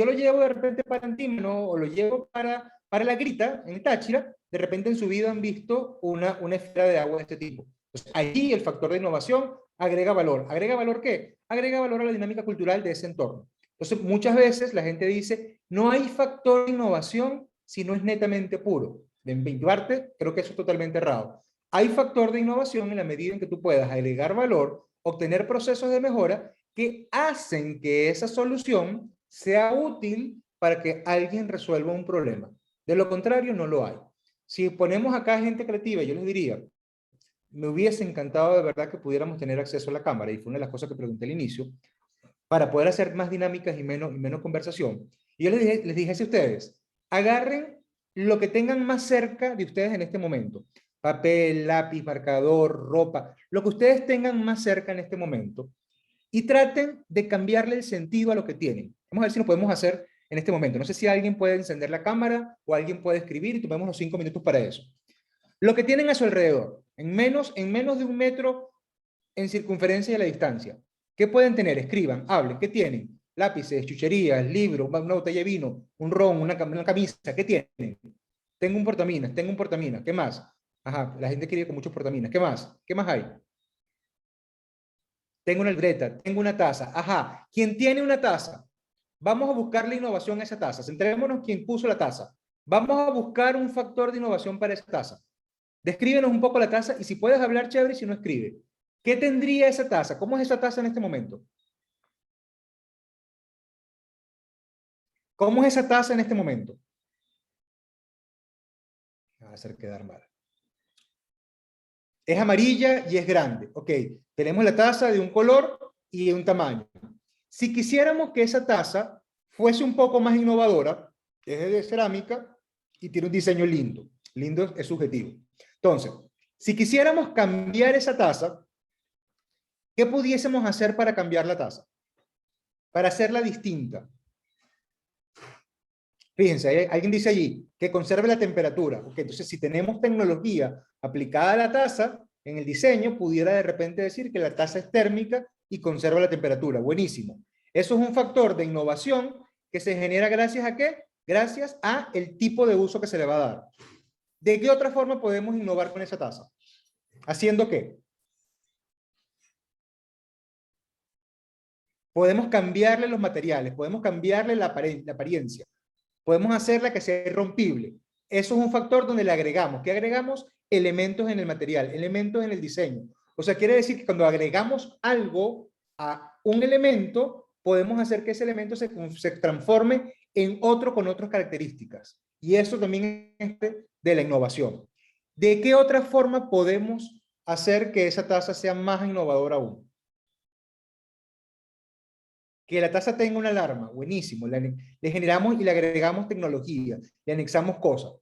lo llevo de repente para Antímano o lo llevo para La Grita, en Táchira, de repente en su vida han visto una esfera de agua de este tipo. Entonces, allí el factor de innovación agrega valor. ¿Agrega valor qué? Agrega valor a la dinámica cultural de ese entorno. Entonces, muchas veces la gente dice, no hay factor de innovación si no es netamente puro. En mi parte, creo que eso es totalmente errado. Hay factor de innovación en la medida en que tú puedas agregar valor, obtener procesos de mejora que hacen que esa solución sea útil para que alguien resuelva un problema. De lo contrario, no lo hay. Si ponemos acá gente creativa, yo les diría, me hubiese encantado de verdad que pudiéramos tener acceso a la cámara, y fue una de las cosas que pregunté al inicio, para poder hacer más dinámicas y menos conversación. Y yo les dije a ustedes, agarren lo que tengan más cerca de ustedes en este momento. Papel, lápiz, marcador, ropa, lo que ustedes tengan más cerca en este momento, y traten de cambiarle el sentido a lo que tienen. Vamos a ver si lo podemos hacer en este momento. No sé si alguien puede encender la cámara o alguien puede escribir, y tomemos los 5 minutos para eso. Lo que tienen a su alrededor, en menos de 1 metro en circunferencia de la distancia. ¿Qué pueden tener? Escriban, hablen. ¿Qué tienen? Lápices, chucherías, libros, una botella de vino, un ron, una camisa. ¿Qué tienen? Tengo un portaminas. ¿Qué más? Ajá, la gente quiere con muchos portaminas. ¿Qué más? ¿Qué más hay? Tengo una libreta, tengo una taza. Ajá, ¿quién tiene una taza? Vamos a buscar la innovación a esa taza. Centrémonos quién puso la taza. Vamos a buscar un factor de innovación para esa taza. Descríbenos un poco la taza, y si puedes hablar, chévere, y si no, escribe. ¿Qué tendría esa taza? ¿Cómo es esa taza en este momento? ¿Cómo es esa taza en este momento? Me va a hacer quedar mal. Es amarilla y es grande. Ok, tenemos la taza de un color y de un tamaño. Si quisiéramos que esa taza fuese un poco más innovadora, que es de cerámica y tiene un diseño lindo. Lindo es subjetivo. Entonces, si quisiéramos cambiar esa taza, ¿qué pudiésemos hacer para cambiar la taza? Para hacerla distinta. Fíjense, alguien dice allí que conserve la temperatura. Okay, entonces, si tenemos tecnología aplicada a la taza, en el diseño pudiera de repente decir que la taza es térmica y conserva la temperatura. Buenísimo. Eso es un factor de innovación que se genera gracias a ¿qué? Gracias a el tipo de uso que se le va a dar. ¿De qué otra forma podemos innovar con esa taza? ¿Haciendo qué? Podemos cambiarle los materiales, podemos cambiarle la apariencia, podemos hacerla que sea irrompible. Eso es un factor donde le agregamos. ¿Qué agregamos? Elementos en el material, elementos en el diseño. O sea, quiere decir que cuando agregamos algo a un elemento, podemos hacer que ese elemento se transforme en otro con otras características. Y eso también es de la innovación. ¿De qué otra forma podemos hacer que esa taza sea más innovadora aún? Que la taza tenga una alarma, buenísimo. Le generamos y le agregamos tecnología, le anexamos cosas.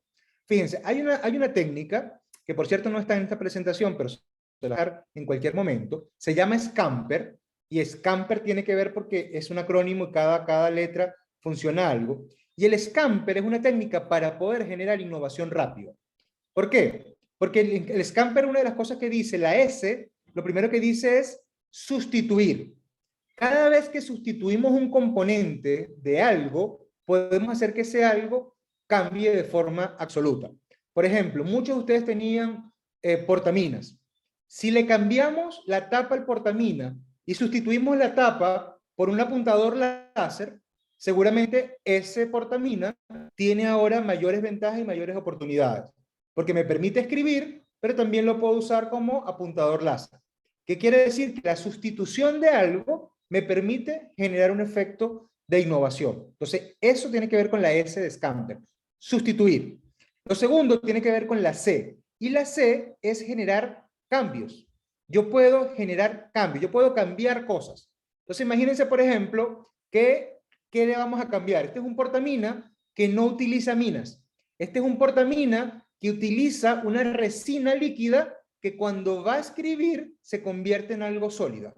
Fíjense, hay una técnica, que por cierto no está en esta presentación, pero se la voy a dar en cualquier momento, se llama Scamper, y Scamper tiene que ver porque es un acrónimo y cada letra funciona algo. Y el Scamper es una técnica para poder generar innovación rápida. ¿Por qué? Porque el Scamper, una de las cosas que dice, la S, lo primero que dice es sustituir. Cada vez que sustituimos un componente de algo, podemos hacer que ese algo cambie de forma absoluta. Por ejemplo, muchos de ustedes tenían portaminas. Si le cambiamos la tapa al portamina y sustituimos la tapa por un apuntador láser, seguramente ese portamina tiene ahora mayores ventajas y mayores oportunidades, porque me permite escribir pero también lo puedo usar como apuntador láser. ¿Qué quiere decir? Que la sustitución de algo me permite generar un efecto de innovación. Entonces, eso tiene que ver con la S de Scamper, sustituir. Lo segundo tiene que ver con la C, y la C es generar cambios. Yo puedo generar cambios, yo puedo cambiar cosas. Entonces, imagínense, por ejemplo, ¿qué le vamos a cambiar? Este es un portamina que no utiliza minas. Este es un portamina que utiliza una resina líquida que cuando va a escribir se convierte en algo sólido.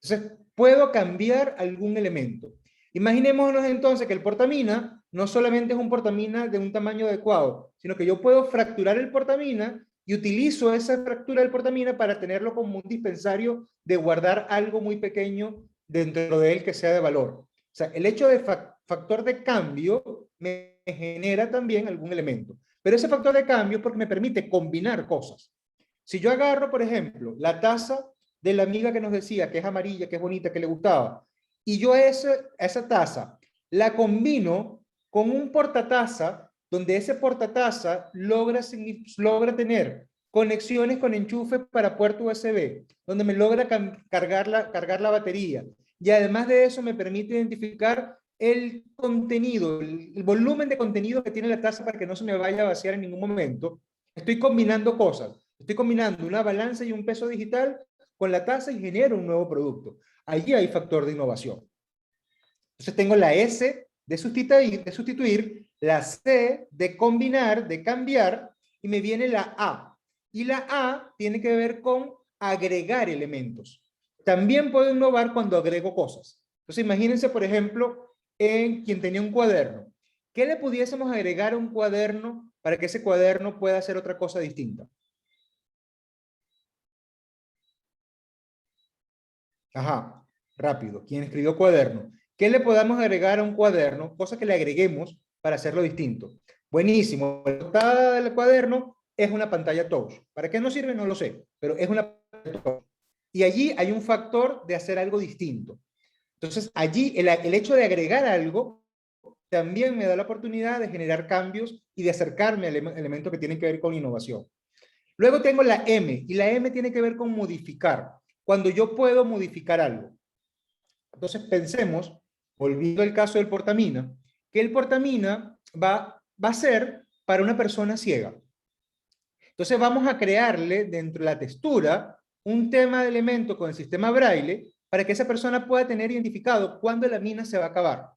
Entonces, puedo cambiar algún elemento. Imaginémonos entonces que el portamina no solamente es un portamina de un tamaño adecuado, sino que yo puedo fracturar el portamina y utilizo esa fractura del portamina para tenerlo como un dispensario de guardar algo muy pequeño dentro de él que sea de valor. O sea, el hecho de factor de cambio me genera también algún elemento. Pero ese factor de cambio es porque me permite combinar cosas. Si yo agarro, por ejemplo, la taza de la amiga que nos decía que es amarilla, que es bonita, que le gustaba, y yo esa taza la combino con un portataza, donde ese portataza logra tener conexiones con enchufes para puerto USB, donde me logra cargar la batería. Y además de eso me permite identificar el contenido, el volumen de contenido que tiene la taza para que no se me vaya a vaciar en ningún momento. Estoy combinando cosas. Estoy combinando una balanza y un peso digital con la taza y genero un nuevo producto. Allí hay factor de innovación. Entonces tengo la S de sustituir, la C de combinar, de cambiar, y me viene la A. Y la A tiene que ver con agregar elementos. También puedo innovar cuando agrego cosas. Entonces imagínense, por ejemplo, en quien tenía un cuaderno. ¿Qué le pudiésemos agregar a un cuaderno para que ese cuaderno pueda hacer otra cosa distinta? Ajá, rápido. ¿Quién escribió cuaderno? ¿Qué le podamos agregar a un cuaderno? Cosa que le agreguemos para hacerlo distinto. Buenísimo. La portada del cuaderno es una pantalla touch. ¿Para qué nos sirve? No lo sé, pero es una pantalla touch. Y allí hay un factor de hacer algo distinto. Entonces, allí el hecho de agregar algo también me da la oportunidad de generar cambios y de acercarme al elemento que tiene que ver con innovación. Luego tengo la M, y la M tiene que ver con modificar. Cuando yo puedo modificar algo. Entonces pensemos, volviendo al caso del portamina, que el portamina va a ser para una persona ciega. Entonces vamos a crearle dentro de la textura un tema de elemento con el sistema braille para que esa persona pueda tener identificado cuándo la mina se va a acabar.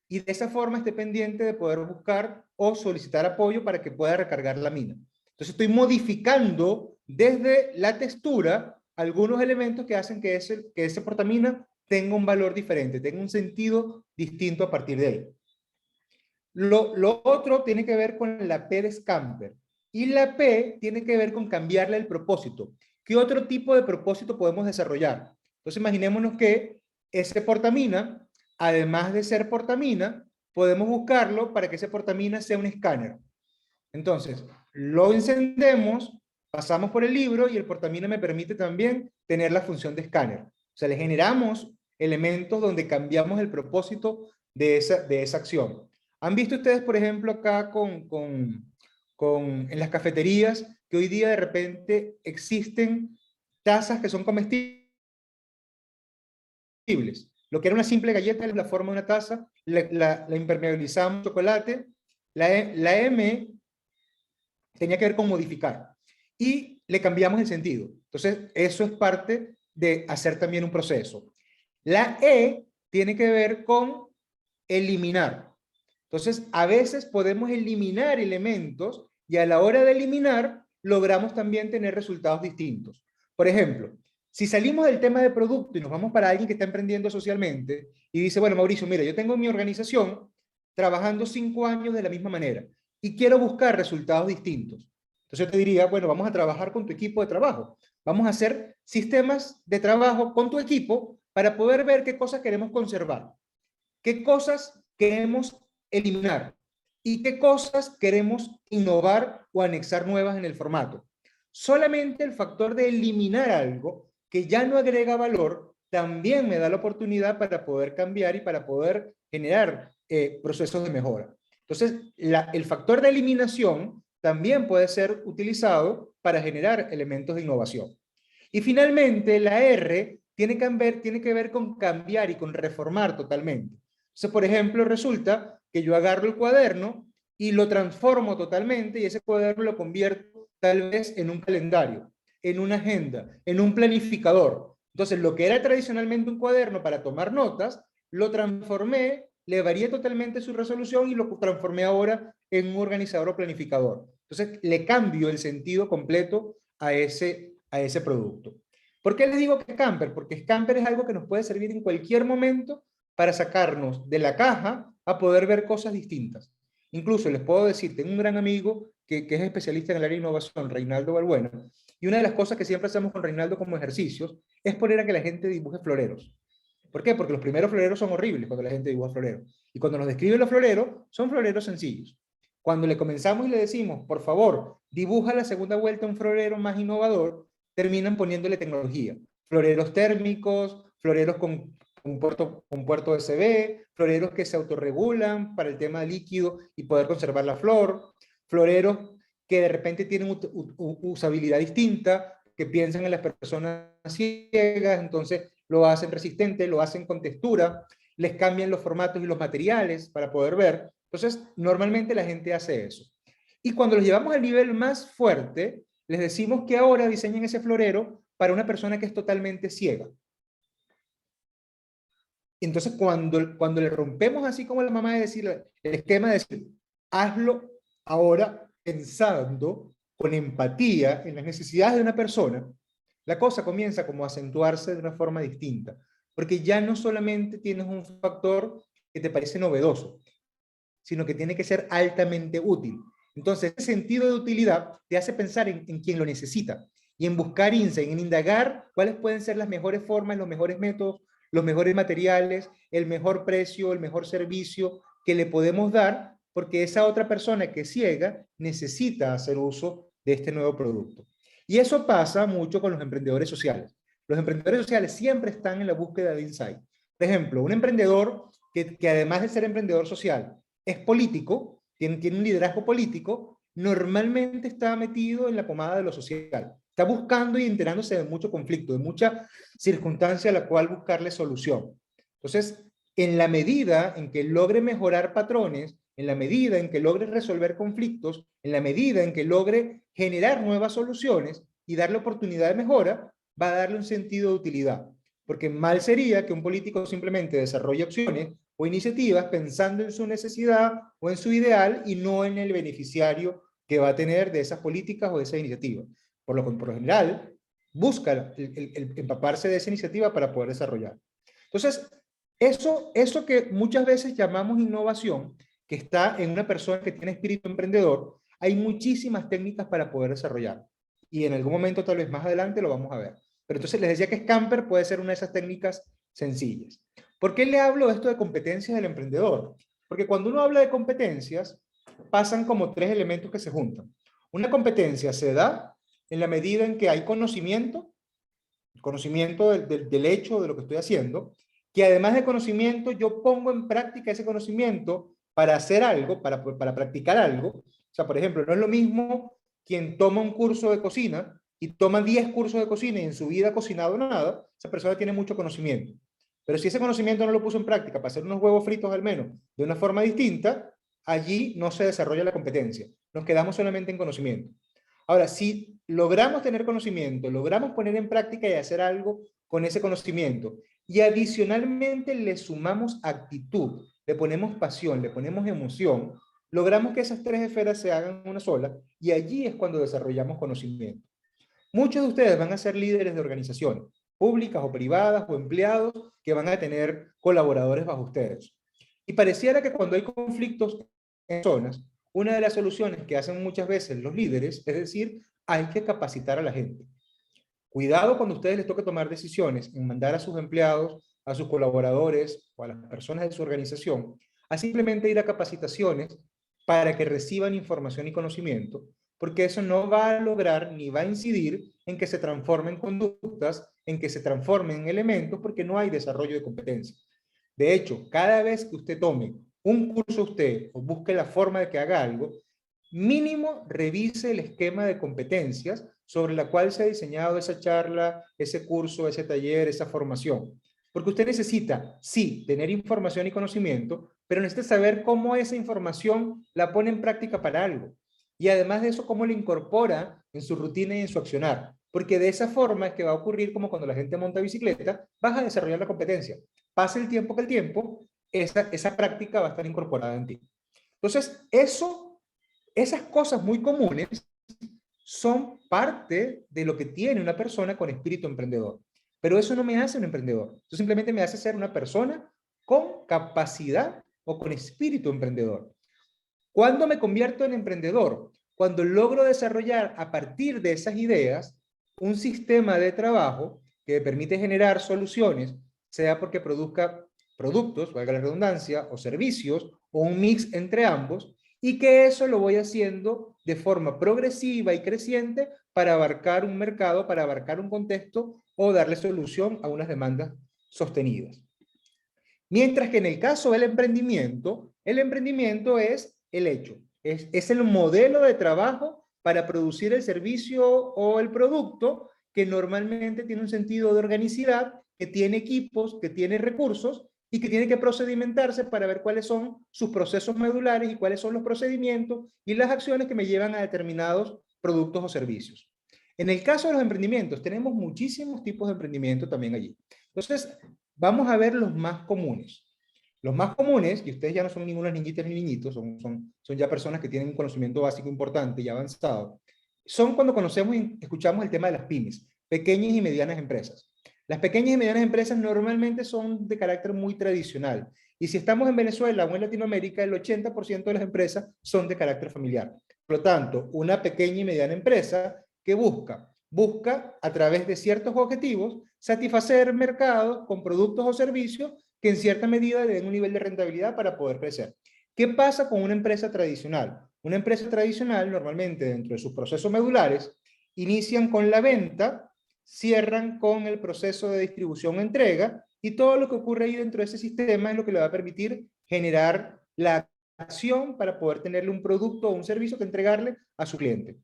Y de esa forma esté pendiente de poder buscar o solicitar apoyo para que pueda recargar la mina. Entonces estoy modificando desde la textura algunos elementos que hacen que ese portamina tenga un valor diferente, tenga un sentido distinto a partir de ahí. Lo otro tiene que ver con la P de Scamper. Y la P tiene que ver con cambiarle el propósito. ¿Qué otro tipo de propósito podemos desarrollar? Entonces imaginémonos que ese portamina, además de ser portamina, podemos buscarlo para que ese portamina sea un escáner. Entonces, lo encendemos, pasamos por el libro y el portamina me permite también tener la función de escáner. O sea, le generamos elementos donde cambiamos el propósito de esa acción. ¿Han visto ustedes, por ejemplo, acá en las cafeterías que hoy día de repente existen tazas que son comestibles? Lo que era una simple galleta en la forma de una taza, la impermeabilizamos en chocolate. La M tenía que ver con modificar y le cambiamos el sentido. Entonces, eso es parte de hacer también un proceso. La E tiene que ver con eliminar. Entonces, a veces podemos eliminar elementos y a la hora de eliminar logramos también tener resultados distintos. Por ejemplo, si salimos del tema de producto y nos vamos para alguien que está emprendiendo socialmente y dice, bueno, Mauricio, mira, yo tengo mi organización trabajando 5 años de la misma manera y quiero buscar resultados distintos. Entonces yo te diría, bueno, vamos a trabajar con tu equipo de trabajo. Vamos a hacer sistemas de trabajo con tu equipo para poder ver qué cosas queremos conservar, qué cosas queremos eliminar y qué cosas queremos innovar o anexar nuevas en el formato. Solamente el factor de eliminar algo que ya no agrega valor también me da la oportunidad para poder cambiar y para poder generar procesos de mejora. Entonces, el factor de eliminación también puede ser utilizado para generar elementos de innovación. Y finalmente, la R tiene que ver con cambiar y con reformar totalmente. Entonces, por ejemplo, resulta que yo agarro el cuaderno y lo transformo totalmente y ese cuaderno lo convierto tal vez en un calendario, en una agenda, en un planificador. Entonces, lo que era tradicionalmente un cuaderno para tomar notas, lo transformé, le varié totalmente su resolución y lo transformé ahora en un organizador o planificador. Entonces, le cambio el sentido completo a ese producto. ¿Por qué les digo que Scamper? Porque Scamper es algo que nos puede servir en cualquier momento para sacarnos de la caja a poder ver cosas distintas. Incluso les puedo decir, tengo un gran amigo que es especialista en el área de innovación, Reinaldo Balbuena, y una de las cosas que siempre hacemos con Reinaldo como ejercicios es poner a que la gente dibuje floreros. ¿Por qué? Porque los primeros floreros son horribles cuando la gente dibuja floreros. Y cuando nos describen los floreros, son floreros sencillos. Cuando le comenzamos y le decimos, por favor, dibuja la segunda vuelta un florero más innovador, terminan poniéndole tecnología. Floreros térmicos, floreros con puerto USB, floreros que se autorregulan para el tema líquido y poder conservar la flor, floreros que de repente tienen usabilidad distinta, que piensan en las personas ciegas, entonces lo hacen resistente, lo hacen con textura, les cambian los formatos y los materiales para poder ver. Entonces, normalmente la gente hace eso. Y cuando los llevamos al nivel más fuerte, les decimos que ahora diseñen ese florero para una persona que es totalmente ciega. Entonces, cuando le rompemos así como la mamá de decir, el esquema de decir, hazlo ahora pensando con empatía en las necesidades de una persona, la cosa comienza como a acentuarse de una forma distinta, porque ya no solamente tienes un factor que te parece novedoso, sino que tiene que ser altamente útil. Entonces, ese sentido de utilidad te hace pensar en quien lo necesita y en buscar insight, en indagar cuáles pueden ser las mejores formas, los mejores métodos, los mejores materiales, el mejor precio, el mejor servicio que le podemos dar, porque esa otra persona que es ciega necesita hacer uso de este nuevo producto. Y eso pasa mucho con los emprendedores sociales. Los emprendedores sociales siempre están en la búsqueda de insight. Por ejemplo, un emprendedor que además de ser emprendedor social, es político, tiene un liderazgo político, normalmente está metido en la pomada de lo social. Está buscando y enterándose de mucho conflicto, de mucha circunstancia a la cual buscarle solución. Entonces, en la medida en que logre mejorar patrones, en la medida en que logre resolver conflictos, en la medida en que logre generar nuevas soluciones y darle oportunidad de mejora, va a darle un sentido de utilidad. Porque mal sería que un político simplemente desarrolle opciones o iniciativas pensando en su necesidad o en su ideal y no en el beneficiario que va a tener de esas políticas o de esa iniciativa. Por lo general, busca el empaparse de esa iniciativa para poder desarrollar. Entonces, eso que muchas veces llamamos innovación, que está en una persona que tiene espíritu emprendedor, hay muchísimas técnicas para poder desarrollar. Y en algún momento, tal vez más adelante, lo vamos a ver. Pero entonces les decía que Scamper puede ser una de esas técnicas sencillas. ¿Por qué le hablo de esto de competencias del emprendedor? Porque cuando uno habla de competencias, pasan como tres elementos que se juntan. Una competencia se da en la medida en que hay conocimiento del hecho de lo que estoy haciendo, que además de conocimiento, yo pongo en práctica ese conocimiento para hacer algo, para practicar algo. O sea, por ejemplo, no es lo mismo quien toma un curso de cocina y toma 10 cursos de cocina y en su vida ha cocinado nada, esa persona tiene mucho conocimiento. Pero si ese conocimiento no lo puso en práctica para hacer unos huevos fritos al menos de una forma distinta, allí no se desarrolla la competencia. Nos quedamos solamente en conocimiento. Ahora, si logramos tener conocimiento, logramos poner en práctica y hacer algo con ese conocimiento, y adicionalmente le sumamos actitud, le ponemos pasión, le ponemos emoción, logramos que esas tres esferas se hagan una sola, y allí es cuando desarrollamos conocimiento. Muchos de ustedes van a ser líderes de organizaciones, públicas o privadas o empleados que van a tener colaboradores bajo ustedes. Y pareciera que cuando hay conflictos en zonas, una de las soluciones que hacen muchas veces los líderes es decir, hay que capacitar a la gente. Cuidado cuando a ustedes les toque tomar decisiones en mandar a sus empleados, a sus colaboradores o a las personas de su organización a simplemente ir a capacitaciones para que reciban información y conocimiento, porque eso no va a lograr ni va a incidir en que se transformen conductas, en que se transformen en elementos, porque no hay desarrollo de competencias. De hecho, cada vez que usted tome un curso usted o busque la forma de que haga algo, mínimo revise el esquema de competencias sobre la cual se ha diseñado esa charla, ese curso, ese taller, esa formación. Porque usted necesita, sí, tener información y conocimiento, pero necesita saber cómo esa información la pone en práctica para algo. Y además de eso, cómo la incorpora en su rutina y en su accionar. Porque de esa forma es que va a ocurrir como cuando la gente monta bicicleta, vas a desarrollar la competencia. Pase el tiempo que el tiempo, esa práctica va a estar incorporada en ti. Entonces, esas cosas muy comunes son parte de lo que tiene una persona con espíritu emprendedor. Pero eso no me hace un emprendedor. Eso simplemente me hace ser una persona con capacidad o con espíritu emprendedor. ¿Cuándo me convierto en emprendedor? Cuando logro desarrollar a partir de esas ideas un sistema de trabajo que me permite generar soluciones, sea porque produzca productos, valga la redundancia, o servicios, o un mix entre ambos, y que eso lo voy haciendo de forma progresiva y creciente para abarcar un mercado, para abarcar un contexto o darle solución a unas demandas sostenidas. Mientras que en el caso del emprendimiento, el emprendimiento es el hecho, es el modelo de trabajo para producir el servicio o el producto que normalmente tiene un sentido de organicidad, que tiene equipos, que tiene recursos y que tiene que procedimentarse para ver cuáles son sus procesos medulares y cuáles son los procedimientos y las acciones que me llevan a determinados productos o servicios. En el caso de los emprendimientos, tenemos muchísimos tipos de emprendimiento también allí. Entonces, vamos a ver los más comunes. Los más comunes, y ustedes ya no son ningunas niñitas ni niñitos, son ya personas que tienen un conocimiento básico importante y avanzado, son cuando conocemos y escuchamos el tema de las pymes, pequeñas y medianas empresas. Las pequeñas y medianas empresas normalmente son de carácter muy tradicional. Y si estamos en Venezuela o en Latinoamérica, el 80% de las empresas son de carácter familiar. Por lo tanto, una pequeña y mediana empresa que busca a través de ciertos objetivos satisfacer mercados con productos o servicios que en cierta medida le den un nivel de rentabilidad para poder crecer. ¿Qué pasa con una empresa tradicional? Una empresa tradicional normalmente dentro de sus procesos medulares inician con la venta, cierran con el proceso de distribución o entrega y todo lo que ocurre ahí dentro de ese sistema es lo que le va a permitir generar la acción para poder tenerle un producto o un servicio que entregarle a su cliente.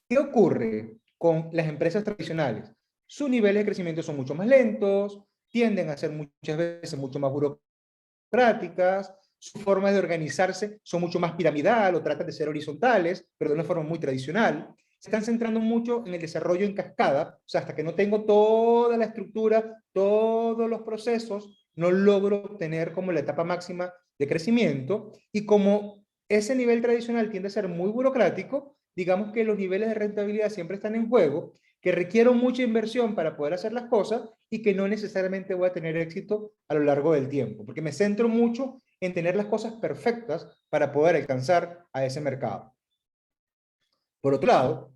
¿Qué ocurre con las empresas tradicionales? Sus niveles de crecimiento son mucho más lentos, tienden a ser muchas veces mucho más burocráticas, sus formas de organizarse son mucho más piramidal o tratan de ser horizontales, pero de una forma muy tradicional. Se están centrando mucho en el desarrollo en cascada, o sea, hasta que no tengo toda la estructura, todos los procesos, no logro obtener como la etapa máxima de crecimiento y como ese nivel tradicional tiende a ser muy burocrático, digamos que los niveles de rentabilidad siempre están en juego, que requiero mucha inversión para poder hacer las cosas y que no necesariamente voy a tener éxito a lo largo del tiempo, porque me centro mucho en tener las cosas perfectas para poder alcanzar a ese mercado. Por otro lado,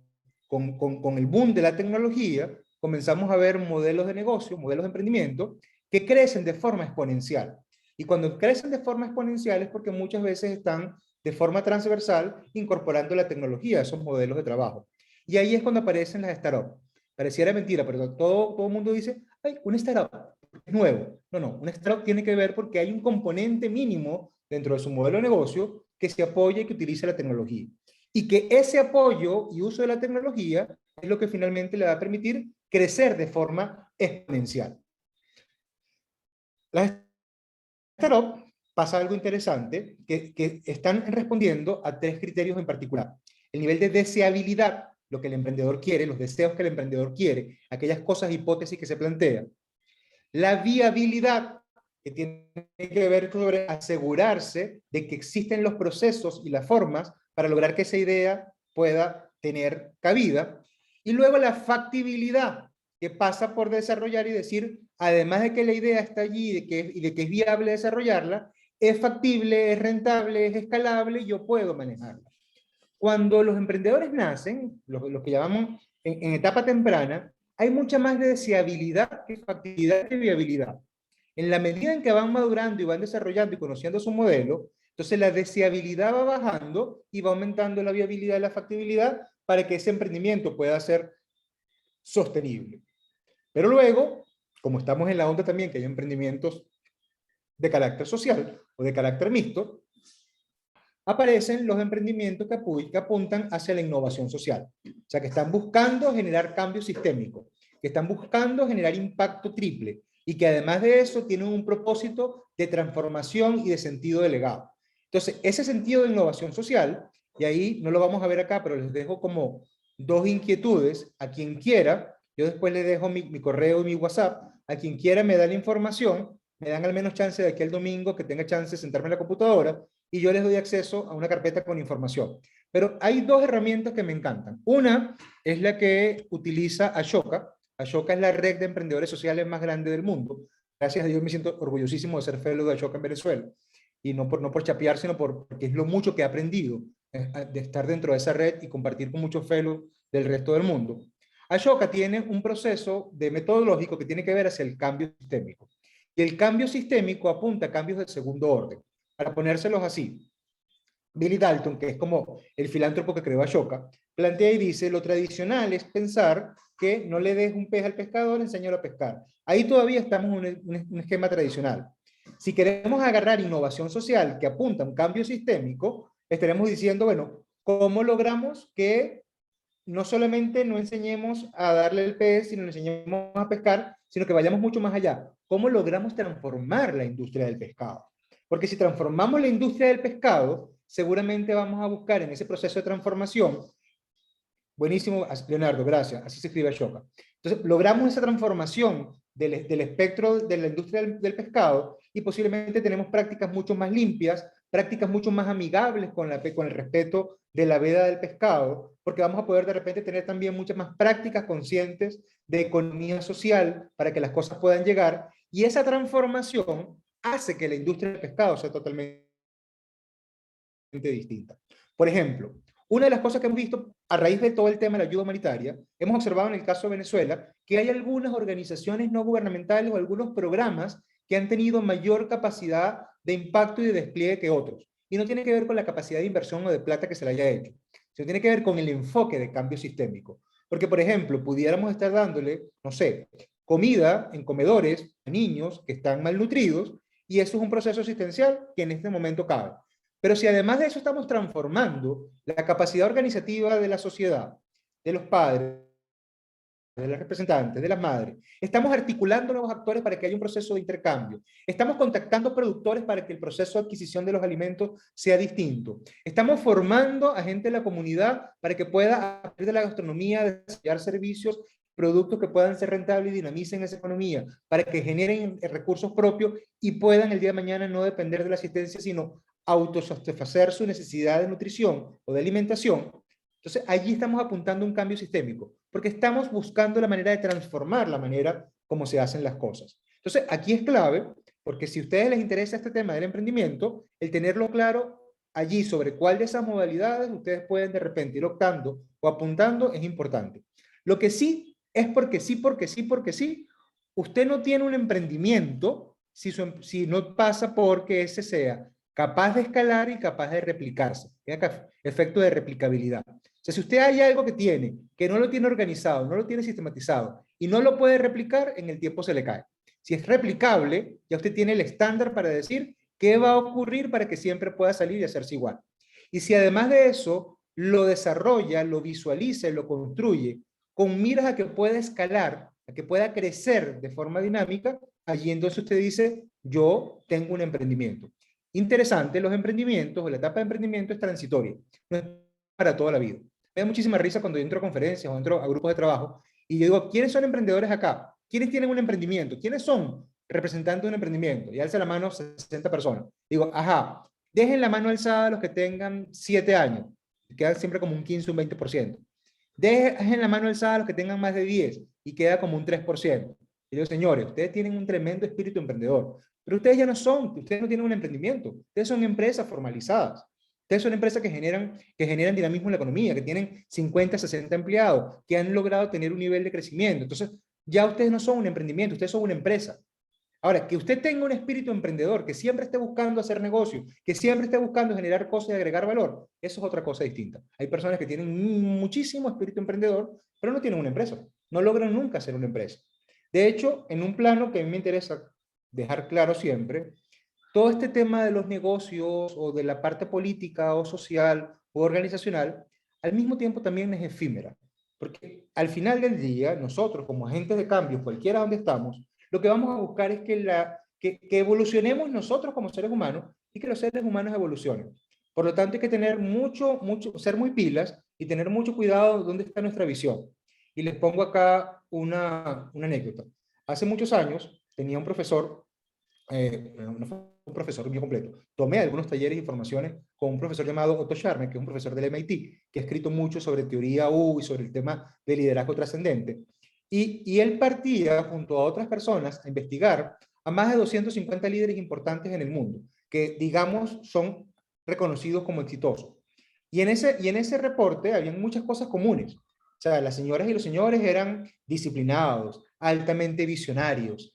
con el boom de la tecnología, comenzamos a ver modelos de negocio, modelos de emprendimiento, que crecen de forma exponencial. Y cuando crecen de forma exponencial es porque muchas veces están de forma transversal incorporando la tecnología a esos modelos de trabajo. Y ahí es cuando aparecen las startups. Pareciera mentira, pero todo el mundo dice, ay, un startup es nuevo. No, un startup tiene que ver porque hay un componente mínimo dentro de su modelo de negocio que se apoya y que utiliza la tecnología. Y que ese apoyo y uso de la tecnología es lo que finalmente le va a permitir crecer de forma exponencial. Las startups pasa algo interesante, que están respondiendo a tres criterios en particular. El nivel de deseabilidad, lo que el emprendedor quiere, los deseos que el emprendedor quiere, aquellas cosas, hipótesis que se plantean. La viabilidad, que tiene que ver sobre asegurarse de que existen los procesos y las formas para lograr que esa idea pueda tener cabida. Y luego la factibilidad, que pasa por desarrollar y decir, además de que la idea está allí y de que es viable desarrollarla, es factible, es rentable, es escalable y yo puedo manejarla. Cuando los emprendedores nacen, lo que llamamos en etapa temprana, hay mucha más deseabilidad que factibilidad y viabilidad. En la medida en que van madurando y van desarrollando y conociendo su modelo, entonces la deseabilidad va bajando y va aumentando la viabilidad y la factibilidad para que ese emprendimiento pueda ser sostenible. Pero luego, como estamos en la onda también que hay emprendimientos de carácter social o de carácter mixto, aparecen los emprendimientos que apuntan hacia la innovación social. O sea, que están buscando generar cambio sistémico, que están buscando generar impacto triple y que además de eso tienen un propósito de transformación y de sentido de legado. Entonces, ese sentido de innovación social, y ahí no lo vamos a ver acá, pero les dejo como dos inquietudes a quien quiera. Yo después le dejo mi correo y mi WhatsApp. A quien quiera me da la información, me dan al menos chance de aquí al domingo que tenga chance de sentarme en la computadora y yo les doy acceso a una carpeta con información. Pero hay dos herramientas que me encantan. Una es la que utiliza Ashoka. Ashoka es la red de emprendedores sociales más grande del mundo. Gracias a Dios me siento orgullosísimo de ser fellow de Ashoka en Venezuela. Y no por chapear, sino porque es lo mucho que he aprendido de estar dentro de esa red y compartir con muchos fellows del resto del mundo. Ashoka tiene un proceso de metodológico que tiene que ver hacia el cambio sistémico. Y el cambio sistémico apunta a cambios de segundo orden. Para ponérselos así, Billy Dalton, que es como el filántropo que creó Ashoka, plantea y dice, lo tradicional es pensar que no le des un pez al pescador, enséñalo a pescar. Ahí todavía estamos en un esquema tradicional. Si queremos agarrar innovación social que apunta a un cambio sistémico, estaremos diciendo, bueno, ¿cómo logramos que no solamente no enseñemos a darle el pez, sino enseñemos a pescar, sino que vayamos mucho más allá? ¿Cómo logramos transformar la industria del pescado? Porque si transformamos la industria del pescado, seguramente vamos a buscar en ese proceso de transformación, buenísimo, Leonardo, gracias, así se escribe Ashoka. Entonces, logramos esa transformación del espectro de la industria del pescado y posiblemente tenemos prácticas mucho más limpias, prácticas mucho más amigables con el respeto de la veda del pescado, porque vamos a poder de repente tener también muchas más prácticas conscientes de economía social para que las cosas puedan llegar, y esa transformación hace que la industria del pescado sea totalmente distinta. Por ejemplo, una de las cosas que hemos visto a raíz de todo el tema de la ayuda humanitaria, hemos observado en el caso de Venezuela que hay algunas organizaciones no gubernamentales o algunos programas que han tenido mayor capacidad de impacto y de despliegue que otros. Y no tiene que ver con la capacidad de inversión o de plata que se le haya hecho, sino tiene que ver con el enfoque de cambio sistémico. Porque, por ejemplo, pudiéramos estar dándole, no sé, comida en comedores a niños que están malnutridos, y eso es un proceso asistencial que en este momento cabe. Pero si además de eso estamos transformando la capacidad organizativa de la sociedad, de los padres, de los representantes, de las madres, estamos articulando nuevos actores para que haya un proceso de intercambio, estamos contactando productores para que el proceso de adquisición de los alimentos sea distinto, estamos formando a gente de la comunidad para que pueda, a partir de la gastronomía, desarrollar servicios, productos que puedan ser rentables y dinamicen esa economía, para que generen recursos propios y puedan el día de mañana no depender de la asistencia, sino autosatisfacer su necesidad de nutrición o de alimentación. Entonces, allí estamos apuntando a un cambio sistémico, porque estamos buscando la manera de transformar la manera como se hacen las cosas. Entonces, aquí es clave, porque si a ustedes les interesa este tema del emprendimiento, el tenerlo claro allí sobre cuál de esas modalidades ustedes pueden de repente ir optando o apuntando es importante. Lo que sí es porque sí, porque sí, porque sí, usted no tiene un emprendimiento si no pasa porque ese sea capaz de escalar y capaz de replicarse. Efecto de replicabilidad. O sea, si usted hay algo que tiene, que no lo tiene organizado, no lo tiene sistematizado y no lo puede replicar, en el tiempo se le cae. Si es replicable, ya usted tiene el estándar para decir qué va a ocurrir para que siempre pueda salir y hacerse igual. Y si además de eso lo desarrolla, lo visualiza y lo construye con miras a que pueda escalar, a que pueda crecer de forma dinámica, allí entonces usted dice, yo tengo un emprendimiento. Interesante, los emprendimientos o la etapa de emprendimiento es transitoria, no es para toda la vida. Me da muchísima risa cuando yo entro a conferencias o entro a grupos de trabajo y yo digo, ¿quiénes son emprendedores acá? ¿Quiénes tienen un emprendimiento? ¿Quiénes son representantes de un emprendimiento? Y alza la mano 60 personas. Digo, ajá, dejen la mano alzada a los que tengan 7 años. Queda siempre como un 15, un 20%. Dejen la mano alzada a los que tengan más de 10 y queda como un 3%. Y digo, señores, ustedes tienen un tremendo espíritu emprendedor, pero ustedes ya no son, ustedes no tienen un emprendimiento, ustedes son empresas formalizadas. Ustedes son empresas que generan dinamismo en la economía, que tienen 50, 60 empleados, que han logrado tener un nivel de crecimiento. Entonces, ya ustedes no son un emprendimiento, ustedes son una empresa. Ahora, que usted tenga un espíritu emprendedor, que siempre esté buscando hacer negocio, que siempre esté buscando generar cosas y agregar valor, eso es otra cosa distinta. Hay personas que tienen muchísimo espíritu emprendedor, pero no tienen una empresa. No logran nunca hacer una empresa. De hecho, en un plano que a mí me interesa dejar claro siempre, todo este tema de los negocios o de la parte política o social o organizacional, al mismo tiempo también es efímera. Porque al final del día, nosotros como agentes de cambio, cualquiera donde estamos, lo que vamos a buscar es que evolucionemos nosotros como seres humanos y que los seres humanos evolucionen. Por lo tanto, hay que tener ser muy pilas y tener mucho cuidado de dónde está nuestra visión. Y les pongo acá una anécdota. Hace muchos años tenía un profesor, no fue un profesor mío completo, tomé algunos talleres y formaciones con un profesor llamado Otto Scharmer, que es un profesor del MIT, que ha escrito mucho sobre teoría U y sobre el tema de liderazgo trascendente. Y él partía junto a otras personas a investigar a más de 250 líderes importantes en el mundo, que digamos son reconocidos como exitosos. Y en ese reporte habían muchas cosas comunes. O sea, las señoras y los señores eran disciplinados, altamente visionarios,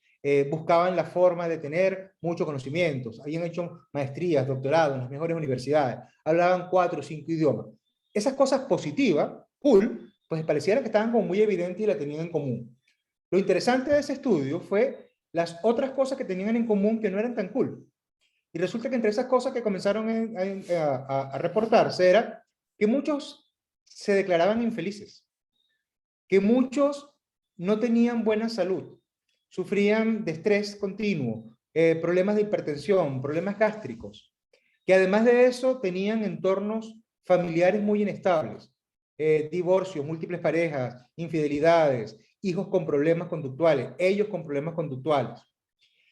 buscaban la forma de tener muchos conocimientos, habían hecho maestrías, doctorados en las mejores universidades, hablaban 4 o 5 idiomas. Esas cosas positivas, cool, pues pareciera que estaban como muy evidentes y la tenían en común. Lo interesante de ese estudio fue las otras cosas que tenían en común que no eran tan cool. Y resulta que entre esas cosas que comenzaron a reportarse era que muchos se declaraban infelices, que muchos no tenían buena salud, sufrían de estrés continuo, problemas de hipertensión, problemas gástricos, que además de eso tenían entornos familiares muy inestables, divorcios, múltiples parejas, infidelidades, hijos con problemas conductuales, ellos con problemas conductuales.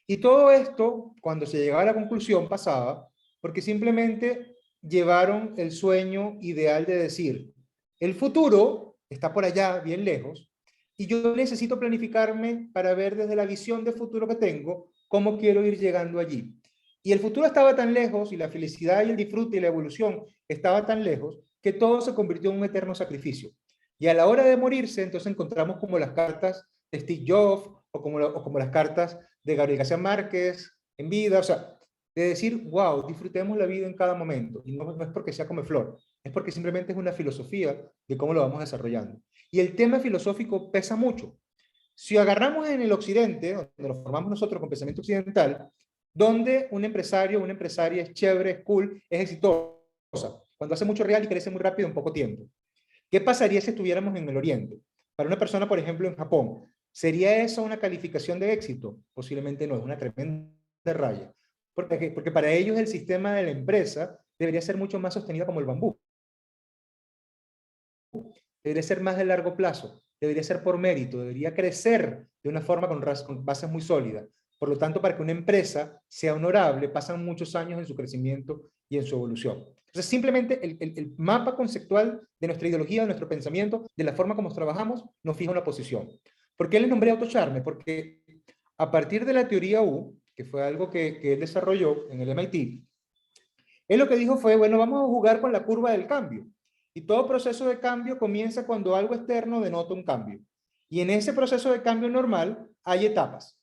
Y todo esto, cuando se llegaba a la conclusión, pasaba porque simplemente llevaron el sueño ideal de decir, el futuro está por allá, bien lejos, y yo necesito planificarme para ver desde la visión de futuro que tengo cómo quiero ir llegando allí. Y el futuro estaba tan lejos y la felicidad y el disfrute y la evolución estaba tan lejos que todo se convirtió en un eterno sacrificio. Y a la hora de morirse, entonces encontramos como las cartas de Steve Jobs o como las cartas de Gabriel García Márquez en vida, o sea, de decir, wow, disfrutemos la vida en cada momento. Y no es porque sea come flor, es porque simplemente es una filosofía de cómo lo vamos desarrollando. Y el tema filosófico pesa mucho. Si agarramos en el occidente, donde lo formamos nosotros con pensamiento occidental, donde un empresario, una empresaria es chévere, es cool, es exitosa, cuando hace mucho real y crece muy rápido en poco tiempo. ¿Qué pasaría si estuviéramos en el oriente? Para una persona, por ejemplo, en Japón, ¿sería eso una calificación de éxito? Posiblemente no, es una tremenda raya. Porque para ellos el sistema de la empresa debería ser mucho más sostenido como el bambú. Debería ser más de largo plazo, debería ser por mérito, debería crecer de una forma con bases muy sólidas. Por lo tanto, para que una empresa sea honorable, pasan muchos años en su crecimiento y en su evolución. Entonces, simplemente el mapa conceptual de nuestra ideología, de nuestro pensamiento, de la forma como trabajamos, nos fija una posición. ¿Por qué le nombré a Otto Scharmer? Porque a partir de la teoría U, que fue algo que él desarrolló en el MIT, él lo que dijo fue, bueno, vamos a jugar con la curva del cambio. Y todo proceso de cambio comienza cuando algo externo denota un cambio. Y en ese proceso de cambio normal hay etapas.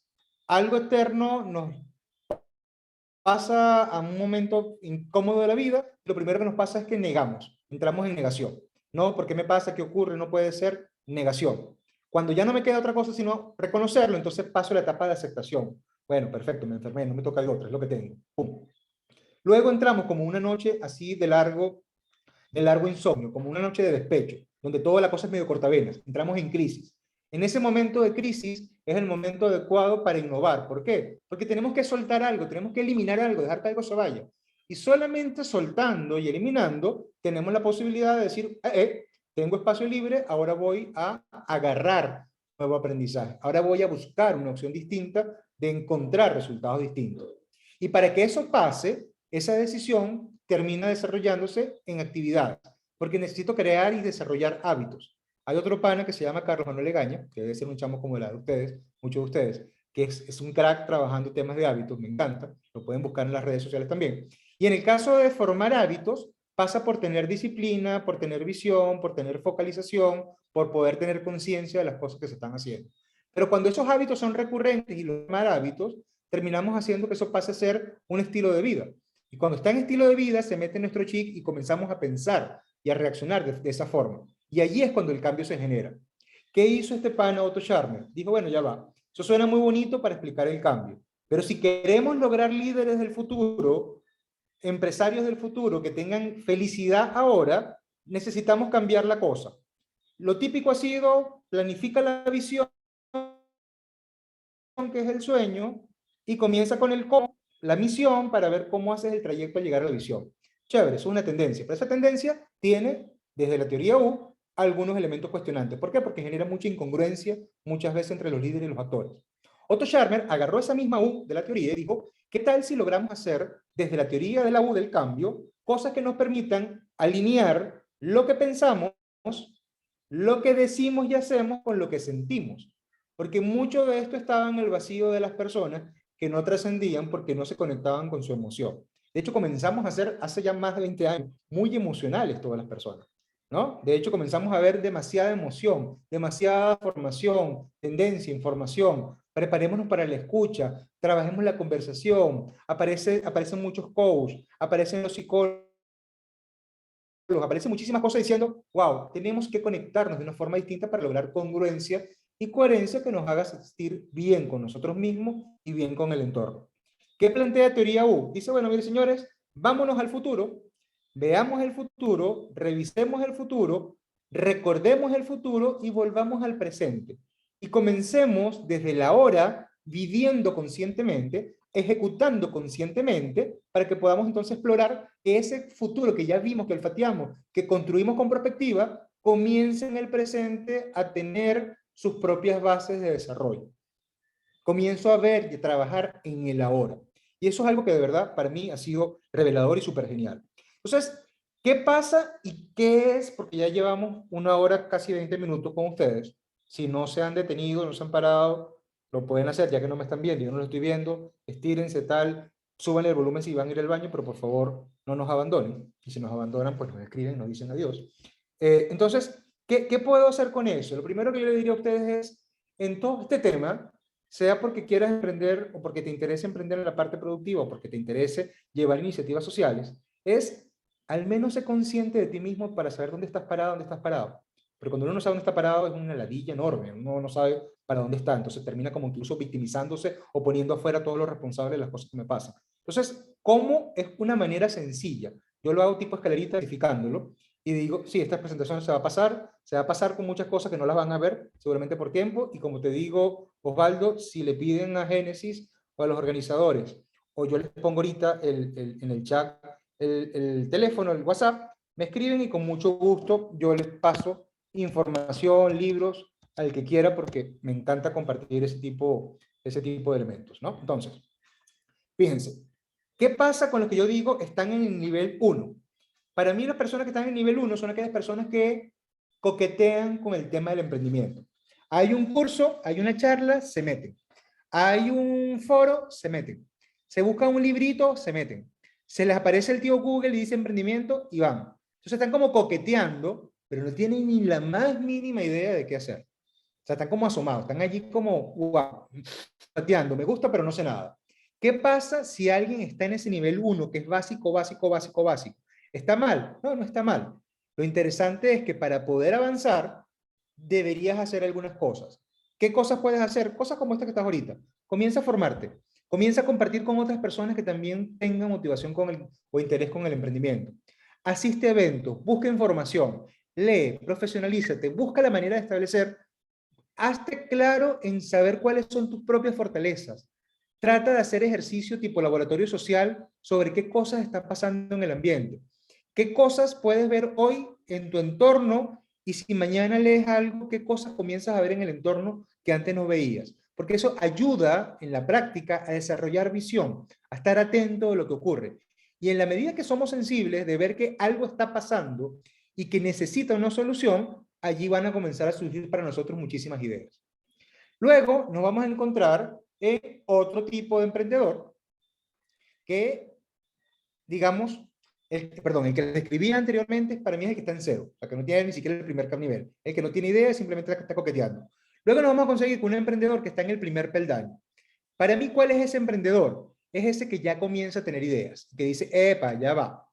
Algo externo nos pasa a un momento incómodo de la vida, lo primero que nos pasa es que negamos, entramos en negación. No, ¿por qué me pasa? ¿Qué ocurre? No puede ser negación. Cuando ya no me queda otra cosa sino reconocerlo, entonces paso a la etapa de aceptación. Bueno, perfecto, me enfermé, no me toca algo otro, es lo que tengo. Pum. Luego entramos como una noche así de largo insomnio, como una noche de despecho, donde toda la cosa es medio cortavenas, entramos en crisis. En ese momento de crisis es el momento adecuado para innovar. ¿Por qué? Porque tenemos que soltar algo, tenemos que eliminar algo, dejar que algo se vaya. Y solamente soltando y eliminando tenemos la posibilidad de decir, tengo espacio libre, ahora voy a agarrar nuevo aprendizaje, ahora voy a buscar una opción distinta de encontrar resultados distintos. Y para que eso pase, esa decisión termina desarrollándose en actividades, porque necesito crear y desarrollar hábitos. Hay otro pana que se llama Carlos Manuel Legaña, que debe ser un chamo como el de ustedes, muchos de ustedes, que es un crack trabajando temas de hábitos, me encanta, lo pueden buscar en las redes sociales también. Y en el caso de formar hábitos, pasa por tener disciplina, por tener visión, por tener focalización, por poder tener conciencia de las cosas que se están haciendo. Pero cuando esos hábitos son recurrentes y los mal hábitos, terminamos haciendo que eso pase a ser un estilo de vida. Y cuando está en estilo de vida, se mete en nuestro chip y comenzamos a pensar y a reaccionar de esa forma. Y allí es cuando el cambio se genera. ¿Qué hizo este pana Otto Scharmer? Dijo, bueno, ya va. Eso suena muy bonito para explicar el cambio. Pero si queremos lograr líderes del futuro, empresarios del futuro que tengan felicidad ahora, necesitamos cambiar la cosa. Lo típico ha sido, planifica la visión, que es el sueño, y comienza con el cómo, la misión, para ver cómo haces el trayecto a llegar a la visión. Chévere, eso es una tendencia, pero esa tendencia tiene, desde la teoría U, algunos elementos cuestionantes. ¿Por qué? Porque genera mucha incongruencia muchas veces entre los líderes y los actores. Otto Scharmer agarró esa misma U de la teoría y dijo, ¿qué tal si logramos hacer desde la teoría de la U del cambio cosas que nos permitan alinear lo que pensamos, lo que decimos y hacemos con lo que sentimos? Porque mucho de esto estaba en el vacío de las personas que no trascendían porque no se conectaban con su emoción. De hecho, comenzamos a ser, hace ya más de 20 años, muy emocionales todas las personas, ¿no? De hecho, comenzamos a ver demasiada emoción, demasiada formación, tendencia, información. Preparémonos para la escucha, trabajemos la conversación, aparecen muchos coaches, aparecen los psicólogos, aparecen muchísimas cosas diciendo, wow, tenemos que conectarnos de una forma distinta para lograr congruencia y coherencia que nos haga sentir bien con nosotros mismos y bien con el entorno. ¿Qué plantea teoría U? Dice, bueno, miren señores, vámonos al futuro, veamos el futuro, revisemos el futuro, recordemos el futuro y volvamos al presente. Y comencemos desde la hora, viviendo conscientemente, ejecutando conscientemente, para que podamos entonces explorar que ese futuro que ya vimos, que olfateamos, que construimos con perspectiva, comience en el presente a tener sus propias bases de desarrollo. Comienzo a ver y a trabajar en el ahora. Y eso es algo que de verdad para mí ha sido revelador y súper genial. Entonces, ¿qué pasa y qué es? Porque ya llevamos 1 hora, casi 20 minutos con ustedes. Si no se han detenido, no se han parado, lo pueden hacer, ya que no me están viendo, yo no lo estoy viendo, estírense tal, suban el volumen si van a ir al baño, pero por favor no nos abandonen. Y si nos abandonan, pues nos escriben, nos dicen adiós. Entonces, ¿qué puedo hacer con eso? Lo primero que yo le diría a ustedes es, en todo este tema, sea porque quieras emprender o porque te interese emprender en la parte productiva o porque te interese llevar iniciativas sociales, es al menos ser consciente de ti mismo para saber dónde estás parado, dónde estás parado. Pero cuando uno no sabe dónde está parado es una ladilla enorme, uno no sabe para dónde está, entonces termina como incluso victimizándose o poniendo afuera a todos los responsables de las cosas que me pasan. Entonces, ¿cómo? Es una manera sencilla. Yo lo hago tipo escalerita, identificándolo, y digo, sí, esta presentación se va a pasar con muchas cosas que no las van a ver, seguramente por tiempo, y como te digo, Osvaldo, si le piden a Génesis o a los organizadores, o yo les pongo ahorita en el chat el teléfono, el WhatsApp, me escriben y con mucho gusto yo les paso información, libros, al que quiera, porque me encanta compartir ese tipo de elementos, ¿no? Entonces, fíjense, ¿qué pasa con los que yo digo están en el nivel 1? Para mí las personas que están en el nivel 1 son aquellas personas que coquetean con el tema del emprendimiento. Hay un curso, hay una charla, se meten. Hay un foro, se meten. Se busca un librito, se meten. Se les aparece el tío Google y dice emprendimiento y van. Entonces están como coqueteando, pero no tienen ni la más mínima idea de qué hacer. O sea, están como asomados, están allí como, wow, pateando, me gusta, pero no sé nada. ¿Qué pasa si alguien está en ese nivel 1, que es básico, básico, básico, básico? ¿Está mal? No, no está mal. Lo interesante es que para poder avanzar, deberías hacer algunas cosas. ¿Qué cosas puedes hacer? Cosas como esta que estás ahorita. Comienza a formarte. Comienza a compartir con otras personas que también tengan motivación o interés con el emprendimiento. Asiste a eventos, busca información, lee, profesionalízate, busca la manera de establecer. Hazte claro en saber cuáles son tus propias fortalezas. Trata de hacer ejercicio tipo laboratorio social sobre qué cosas están pasando en el ambiente. ¿Qué cosas puedes ver hoy en tu entorno? Y si mañana lees algo, ¿qué cosas comienzas a ver en el entorno que antes no veías? Porque eso ayuda en la práctica a desarrollar visión, a estar atento a lo que ocurre. Y en la medida que somos sensibles de ver que algo está pasando y que necesita una solución, allí van a comenzar a surgir para nosotros muchísimas ideas. Luego nos vamos a encontrar en otro tipo de emprendedor que, digamos, el que les escribí anteriormente, para mí es el que está en cero, el que no tiene ni siquiera el primer nivel. El que no tiene idea, simplemente está coqueteando. Luego nos vamos a conseguir con un emprendedor que está en el primer peldaño. Para mí, ¿cuál es ese emprendedor? Es ese que ya comienza a tener ideas, que dice, epa, ya va.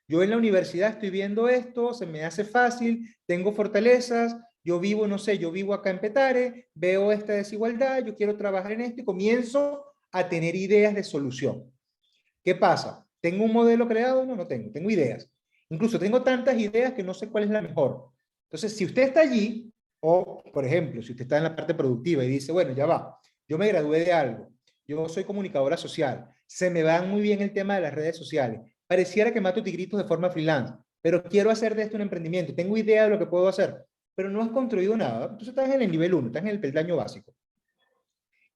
Yo en la universidad estoy viendo esto, se me hace fácil, tengo fortalezas, yo vivo, no sé, yo vivo acá en Petare, veo esta desigualdad, yo quiero trabajar en esto y comienzo a tener ideas de solución. ¿Qué pasa? ¿Tengo un modelo creado? No, no tengo. Tengo ideas. Incluso tengo tantas ideas que no sé cuál es la mejor. Entonces, si usted está allí, o, por ejemplo, si usted está en la parte productiva y dice, bueno, ya va, yo me gradué de algo, yo soy comunicadora social, se me va muy bien el tema de las redes sociales, pareciera que mato tigritos de forma freelance, pero quiero hacer de esto un emprendimiento, tengo idea de lo que puedo hacer, pero no has construido nada, entonces estás en el nivel 1, estás en el peldaño básico.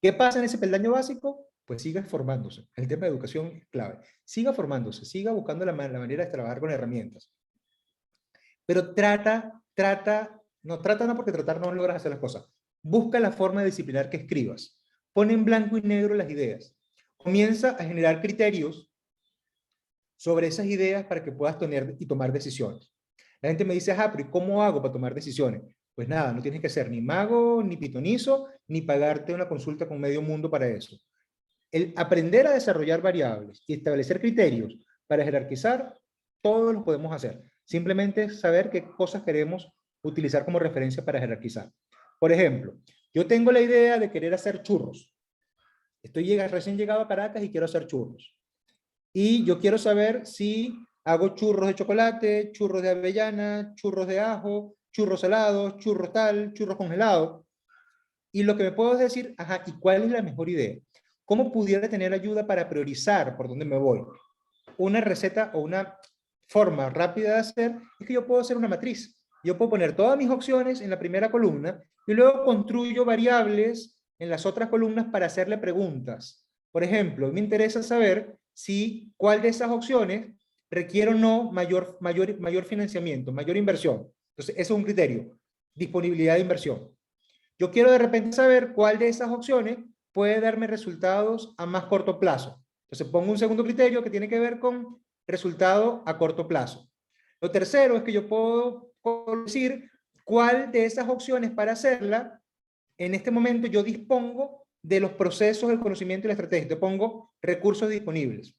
¿Qué pasa en ese peldaño básico? Pues siga formándose. El tema de educación es clave. Siga formándose, siga buscando la manera de trabajar con herramientas. Pero trata no porque tratar no logras hacer las cosas. Busca la forma de disciplinar que escribas. Pon en blanco y negro las ideas. Comienza a generar criterios sobre esas ideas para que puedas tener y tomar decisiones. La gente me dice, ah, pero ¿y cómo hago para tomar decisiones? Pues nada, no tienes que ser ni mago, ni pitonizo, ni pagarte una consulta con medio mundo para eso. El aprender a desarrollar variables y establecer criterios para jerarquizar, todos los podemos hacer. Simplemente saber qué cosas queremos utilizar como referencia para jerarquizar. Por ejemplo, yo tengo la idea de querer hacer churros. Estoy recién llegado a Caracas y quiero hacer churros. Y yo quiero saber si hago churros de chocolate, churros de avellana, churros de ajo, churros salados, churros tal, churros congelados. Y lo que me puedo decir, ajá, ¿y cuál es la mejor idea? ¿Cómo pudiera tener ayuda para priorizar por dónde me voy? Una receta o una forma rápida de hacer es que yo puedo hacer una matriz. Yo puedo poner todas mis opciones en la primera columna y luego construyo variables en las otras columnas para hacerle preguntas. Por ejemplo, me interesa saber si cuál de esas opciones requiere o no mayor financiamiento, mayor inversión. Entonces, eso es un criterio. Disponibilidad de inversión. Yo quiero de repente saber cuál de esas opciones puede darme resultados a más corto plazo. Entonces pongo un segundo criterio que tiene que ver con resultado a corto plazo. Lo tercero es que yo puedo decir cuál de esas opciones para hacerla, en este momento yo dispongo de los procesos, el conocimiento y la estrategia. Te pongo recursos disponibles.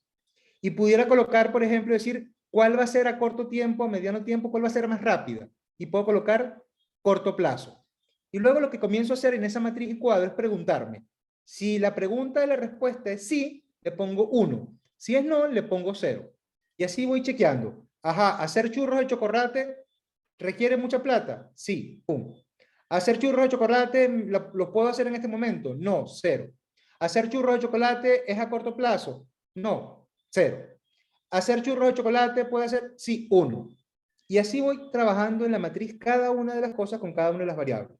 Y pudiera colocar, por ejemplo, decir cuál va a ser a corto tiempo, a mediano tiempo, cuál va a ser más rápida. Y puedo colocar corto plazo. Y luego lo que comienzo a hacer en esa matriz y cuadro es preguntarme. Si la pregunta de la respuesta es sí, le pongo 1. Si es no, le pongo 0. Y así voy chequeando. Ajá, hacer churros de chocolate requiere mucha plata. Sí, pum. Hacer churros de chocolate, ¿lo puedo hacer en este momento? No, 0. Hacer churros de chocolate es a corto plazo. No, 0. Hacer churros de chocolate puede ser, sí, 1. Y así voy trabajando en la matriz cada una de las cosas con cada una de las variables.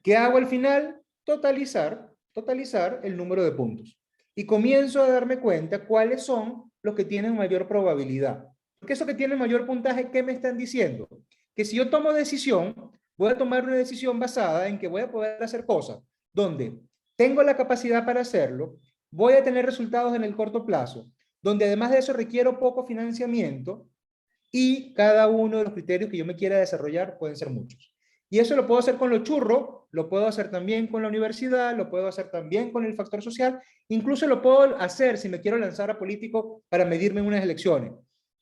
¿Qué hago al final? Totalizar el número de puntos. Y comienzo a darme cuenta cuáles son los que tienen mayor probabilidad. Porque eso que tiene mayor puntaje, ¿qué me están diciendo? Que si yo tomo decisión, voy a tomar una decisión basada en que voy a poder hacer cosas donde tengo la capacidad para hacerlo, voy a tener resultados en el corto plazo, donde además de eso requiero poco financiamiento y cada uno de los criterios que yo me quiera desarrollar pueden ser muchos. Y eso lo puedo hacer con los churros, lo puedo hacer también con la universidad, lo puedo hacer también con el factor social, incluso lo puedo hacer si me quiero lanzar a político para medirme en unas elecciones.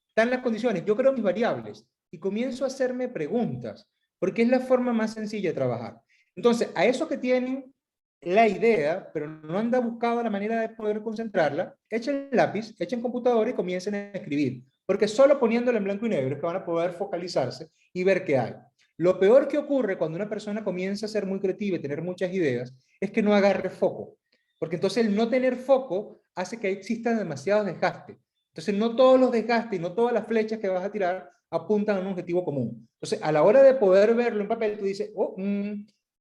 Están las condiciones, yo creo mis variables y comienzo a hacerme preguntas, porque es la forma más sencilla de trabajar. Entonces, a esos que tienen la idea, pero no han buscado la manera de poder concentrarla, echen lápiz, echen computadora y comiencen a escribir, porque solo poniéndolo en blanco y negro es que van a poder focalizarse y ver qué hay. Lo peor que ocurre cuando una persona comienza a ser muy creativa y tener muchas ideas es que no agarre foco, porque entonces el no tener foco hace que existan demasiados desgastes. Entonces no todos los desgastes y no todas las flechas que vas a tirar apuntan a un objetivo común. Entonces a la hora de poder verlo en papel, tú dices, oh,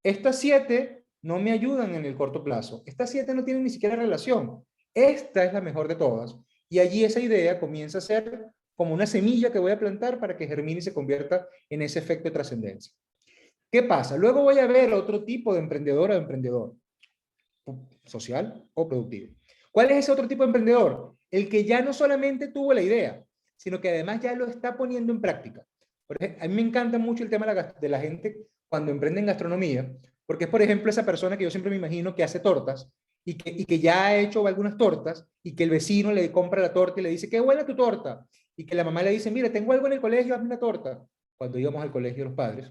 estas 7 no me ayudan en el corto plazo. Estas 7 no tienen ni siquiera relación. Esta es la mejor de todas. Y allí esa idea comienza a ser como una semilla que voy a plantar para que germine y se convierta en ese efecto de trascendencia. ¿Qué pasa? Luego voy a ver otro tipo de emprendedora o de emprendedor, social o productivo. ¿Cuál es ese otro tipo de emprendedor? El que ya no solamente tuvo la idea, sino que además ya lo está poniendo en práctica. Por ejemplo, a mí me encanta mucho el tema de la gente cuando emprende en gastronomía, porque es, por ejemplo, esa persona que yo siempre me imagino que hace tortas y que ya ha hecho algunas tortas y que el vecino le compra la torta y le dice, qué buena tu torta. Y que la mamá le dice, mira, tengo algo en el colegio, hazme una torta. Cuando íbamos al colegio los padres.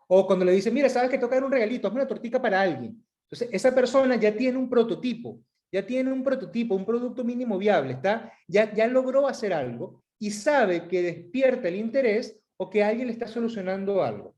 O cuando le dice, mira, sabes que toca dar un regalito, hazme una tortita para alguien. Entonces, esa persona ya tiene un prototipo, ya tiene un prototipo, un producto mínimo viable, ya logró hacer algo y sabe que despierta el interés o que alguien le está solucionando algo.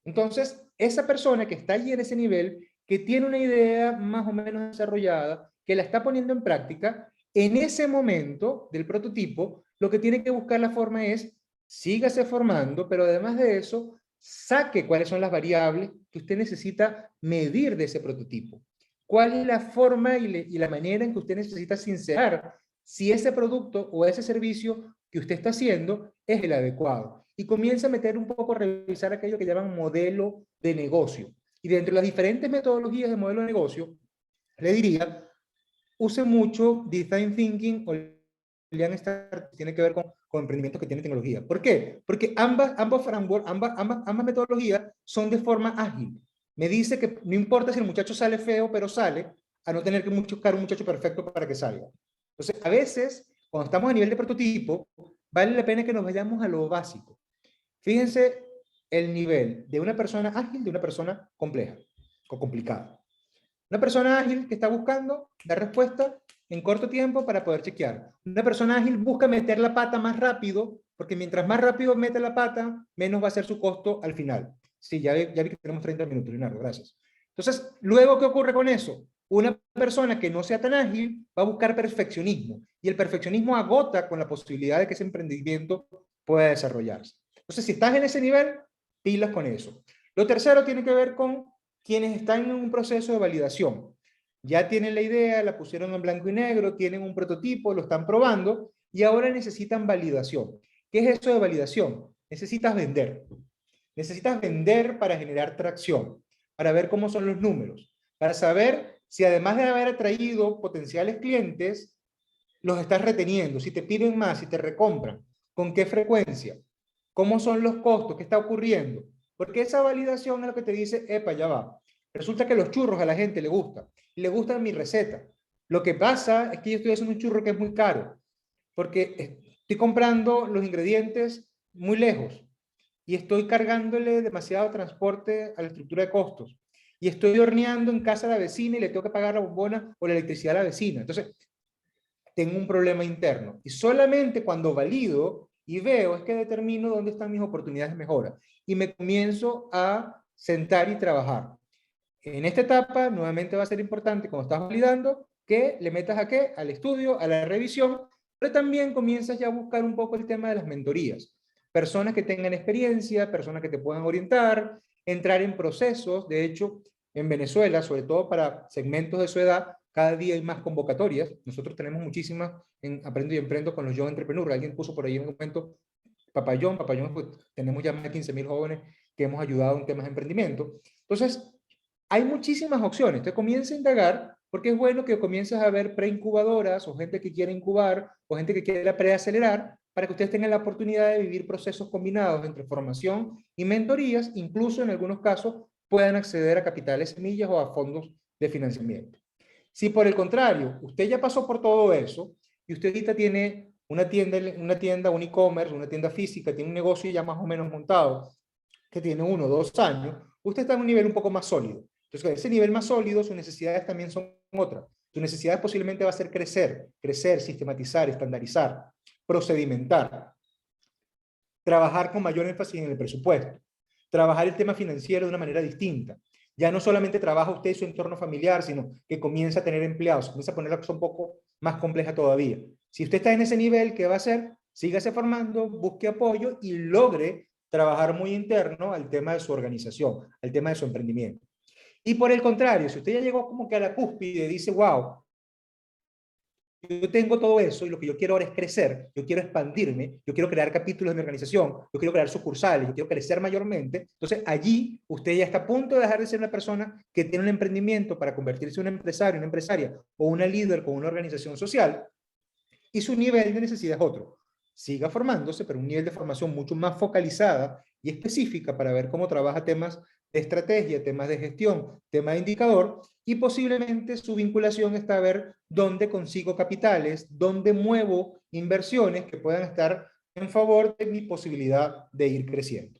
Entonces, esa persona que está allí en ese nivel, que tiene una idea más o menos desarrollada, que la está poniendo en práctica, en ese momento del prototipo, lo que tiene que buscar la forma es, sígase formando, pero además de eso, saque cuáles son las variables que usted necesita medir de ese prototipo. ¿Cuál es la forma y la manera en que usted necesita sincerar si ese producto o ese servicio que usted está haciendo es el adecuado? Y comienza a meter un poco, a revisar aquello que llaman modelo de negocio. Y dentro de las diferentes metodologías de modelo de negocio, le diría, use mucho Design Thinking o Lean Startup, que tiene que ver con emprendimientos que tienen tecnología. ¿Por qué? Porque ambas metodologías son de forma ágil. Me dice que no importa si el muchacho sale feo, pero sale, a no tener que buscar un muchacho perfecto para que salga. Entonces, a veces, cuando estamos a nivel de prototipo, vale la pena que nos vayamos a lo básico. Fíjense el nivel de una persona ágil de una persona compleja o complicada. Una persona ágil que está buscando dar respuesta en corto tiempo para poder chequear. Una persona ágil busca meter la pata más rápido, porque mientras más rápido mete la pata, menos va a ser su costo al final. Sí, ya vi que tenemos 30 minutos, Leonardo, gracias. Entonces, luego, ¿qué ocurre con eso? Una persona que no sea tan ágil va a buscar perfeccionismo, y el perfeccionismo agota con la posibilidad de que ese emprendimiento pueda desarrollarse. Entonces, si estás en ese nivel, pilas con eso. Lo tercero tiene que ver con quienes están en un proceso de validación. Ya tienen la idea, la pusieron en blanco y negro, tienen un prototipo, lo están probando y ahora necesitan validación. ¿Qué es eso de validación? Necesitas vender. Necesitas vender para generar tracción, para ver cómo son los números, para saber si además de haber atraído potenciales clientes, los estás reteniendo, si te piden más, si te recompran, con qué frecuencia, cómo son los costos, qué está ocurriendo. Porque esa validación es lo que te dice, epa, ya va. Resulta que los churros a la gente le gustan, y le gusta mi receta. Lo que pasa es que yo estoy haciendo un churro que es muy caro, porque estoy comprando los ingredientes muy lejos, y estoy cargándole demasiado transporte a la estructura de costos, y estoy horneando en casa de la vecina y le tengo que pagar la bombona o la electricidad a la vecina. Entonces, tengo un problema interno. Y solamente cuando valido y veo es que determino dónde están mis oportunidades de mejora. Y me comienzo a sentar y trabajar. En esta etapa, nuevamente va a ser importante, cuando estás validando, que le metas a qué, al estudio, a la revisión, pero también comienzas ya a buscar un poco el tema de las mentorías. Personas que tengan experiencia, personas que te puedan orientar, entrar en procesos. De hecho, en Venezuela, sobre todo para segmentos de su edad, cada día hay más convocatorias. Nosotros tenemos muchísimas en Aprendo y Emprendo con los Young Entrepreneurs. Alguien puso por ahí en un momento Papayón, pues tenemos ya más de 15.000 jóvenes que hemos ayudado en temas de emprendimiento. Entonces, hay muchísimas opciones. Entonces, comienza a indagar, porque es bueno que comiences a ver preincubadoras o gente que quiere incubar o gente que quiere preacelerar para que ustedes tengan la oportunidad de vivir procesos combinados entre formación y mentorías, incluso en algunos casos puedan acceder a capitales semillas o a fondos de financiamiento. Si por el contrario, usted ya pasó por todo eso y usted ahorita tiene una tienda, un e-commerce, una tienda física, tiene un negocio ya más o menos montado, que tiene 1 o 2 años, usted está en un nivel un poco más sólido. Entonces, ese nivel más sólido, sus necesidades también son otras. Sus necesidades posiblemente va a ser crecer, sistematizar, estandarizar, procedimentar, trabajar con mayor énfasis en el presupuesto, trabajar el tema financiero de una manera distinta. Ya no solamente trabaja usted y su entorno familiar, sino que comienza a tener empleados, comienza a poner la cosa un poco más compleja todavía. Si usted está en ese nivel, ¿qué va a hacer? Sígase formando, busque apoyo y logre trabajar muy interno al tema de su organización, al tema de su emprendimiento. Y por el contrario, si usted ya llegó como que a la cúspide y dice, wow, yo tengo todo eso y lo que yo quiero ahora es crecer, yo quiero expandirme, yo quiero crear capítulos de mi organización, yo quiero crear sucursales, yo quiero crecer mayormente, entonces allí usted ya está a punto de dejar de ser una persona que tiene un emprendimiento para convertirse en un empresario, una empresaria o una líder con una organización social y su nivel de necesidad es otro. Siga formándose, pero un nivel de formación mucho más focalizada y específica para ver cómo trabaja temas de estrategia, temas de gestión, tema de indicador, y posiblemente su vinculación está a ver dónde consigo capitales, dónde muevo inversiones que puedan estar en favor de mi posibilidad de ir creciendo.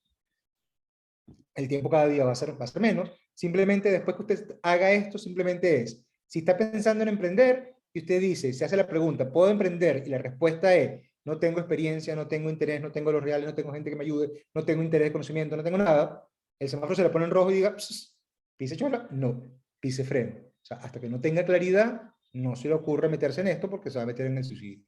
El tiempo cada día va a ser menos. Simplemente después que usted haga esto, simplemente es, Si está pensando en emprender y usted dice, se hace la pregunta, ¿puedo emprender? Y la respuesta es, no tengo experiencia, no tengo interés, no tengo los reales, no tengo gente que me ayude, no tengo interés, conocimiento, no tengo nada, el semáforo se le pone en rojo y diga, ¿pise chola? No, pise freno. O sea, hasta que no tenga claridad, no se le ocurre meterse en esto porque se va a meter en el suicidio.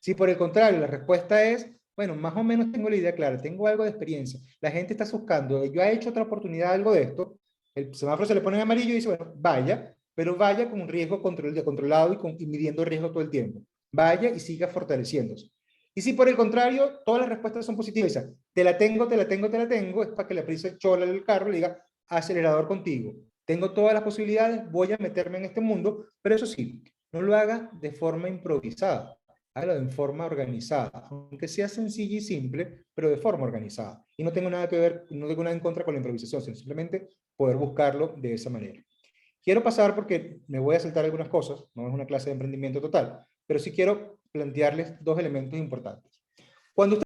Si por el contrario la respuesta es, bueno, más o menos tengo la idea clara, tengo algo de experiencia, la gente está buscando, yo he hecho otra oportunidad, algo de esto, el semáforo se le pone en amarillo y dice, bueno, vaya, pero vaya con un riesgo controlado y midiendo riesgo todo el tiempo. Vaya y siga fortaleciéndose. Y si por el contrario, todas las respuestas son positivas, te la tengo, te la tengo, te la tengo, es para que le prise chola el carro y le diga, acelerador contigo. Tengo todas las posibilidades, voy a meterme en este mundo, pero eso sí, no lo haga de forma improvisada, hágalo de forma organizada, aunque sea sencilla y simple, pero de forma organizada. Y no tengo nada que ver, no tengo nada en contra con la improvisación, sino simplemente poder buscarlo de esa manera. Quiero pasar porque me voy a saltar algunas cosas, no es una clase de emprendimiento total, pero sí quiero plantearles dos elementos importantes. Cuando usted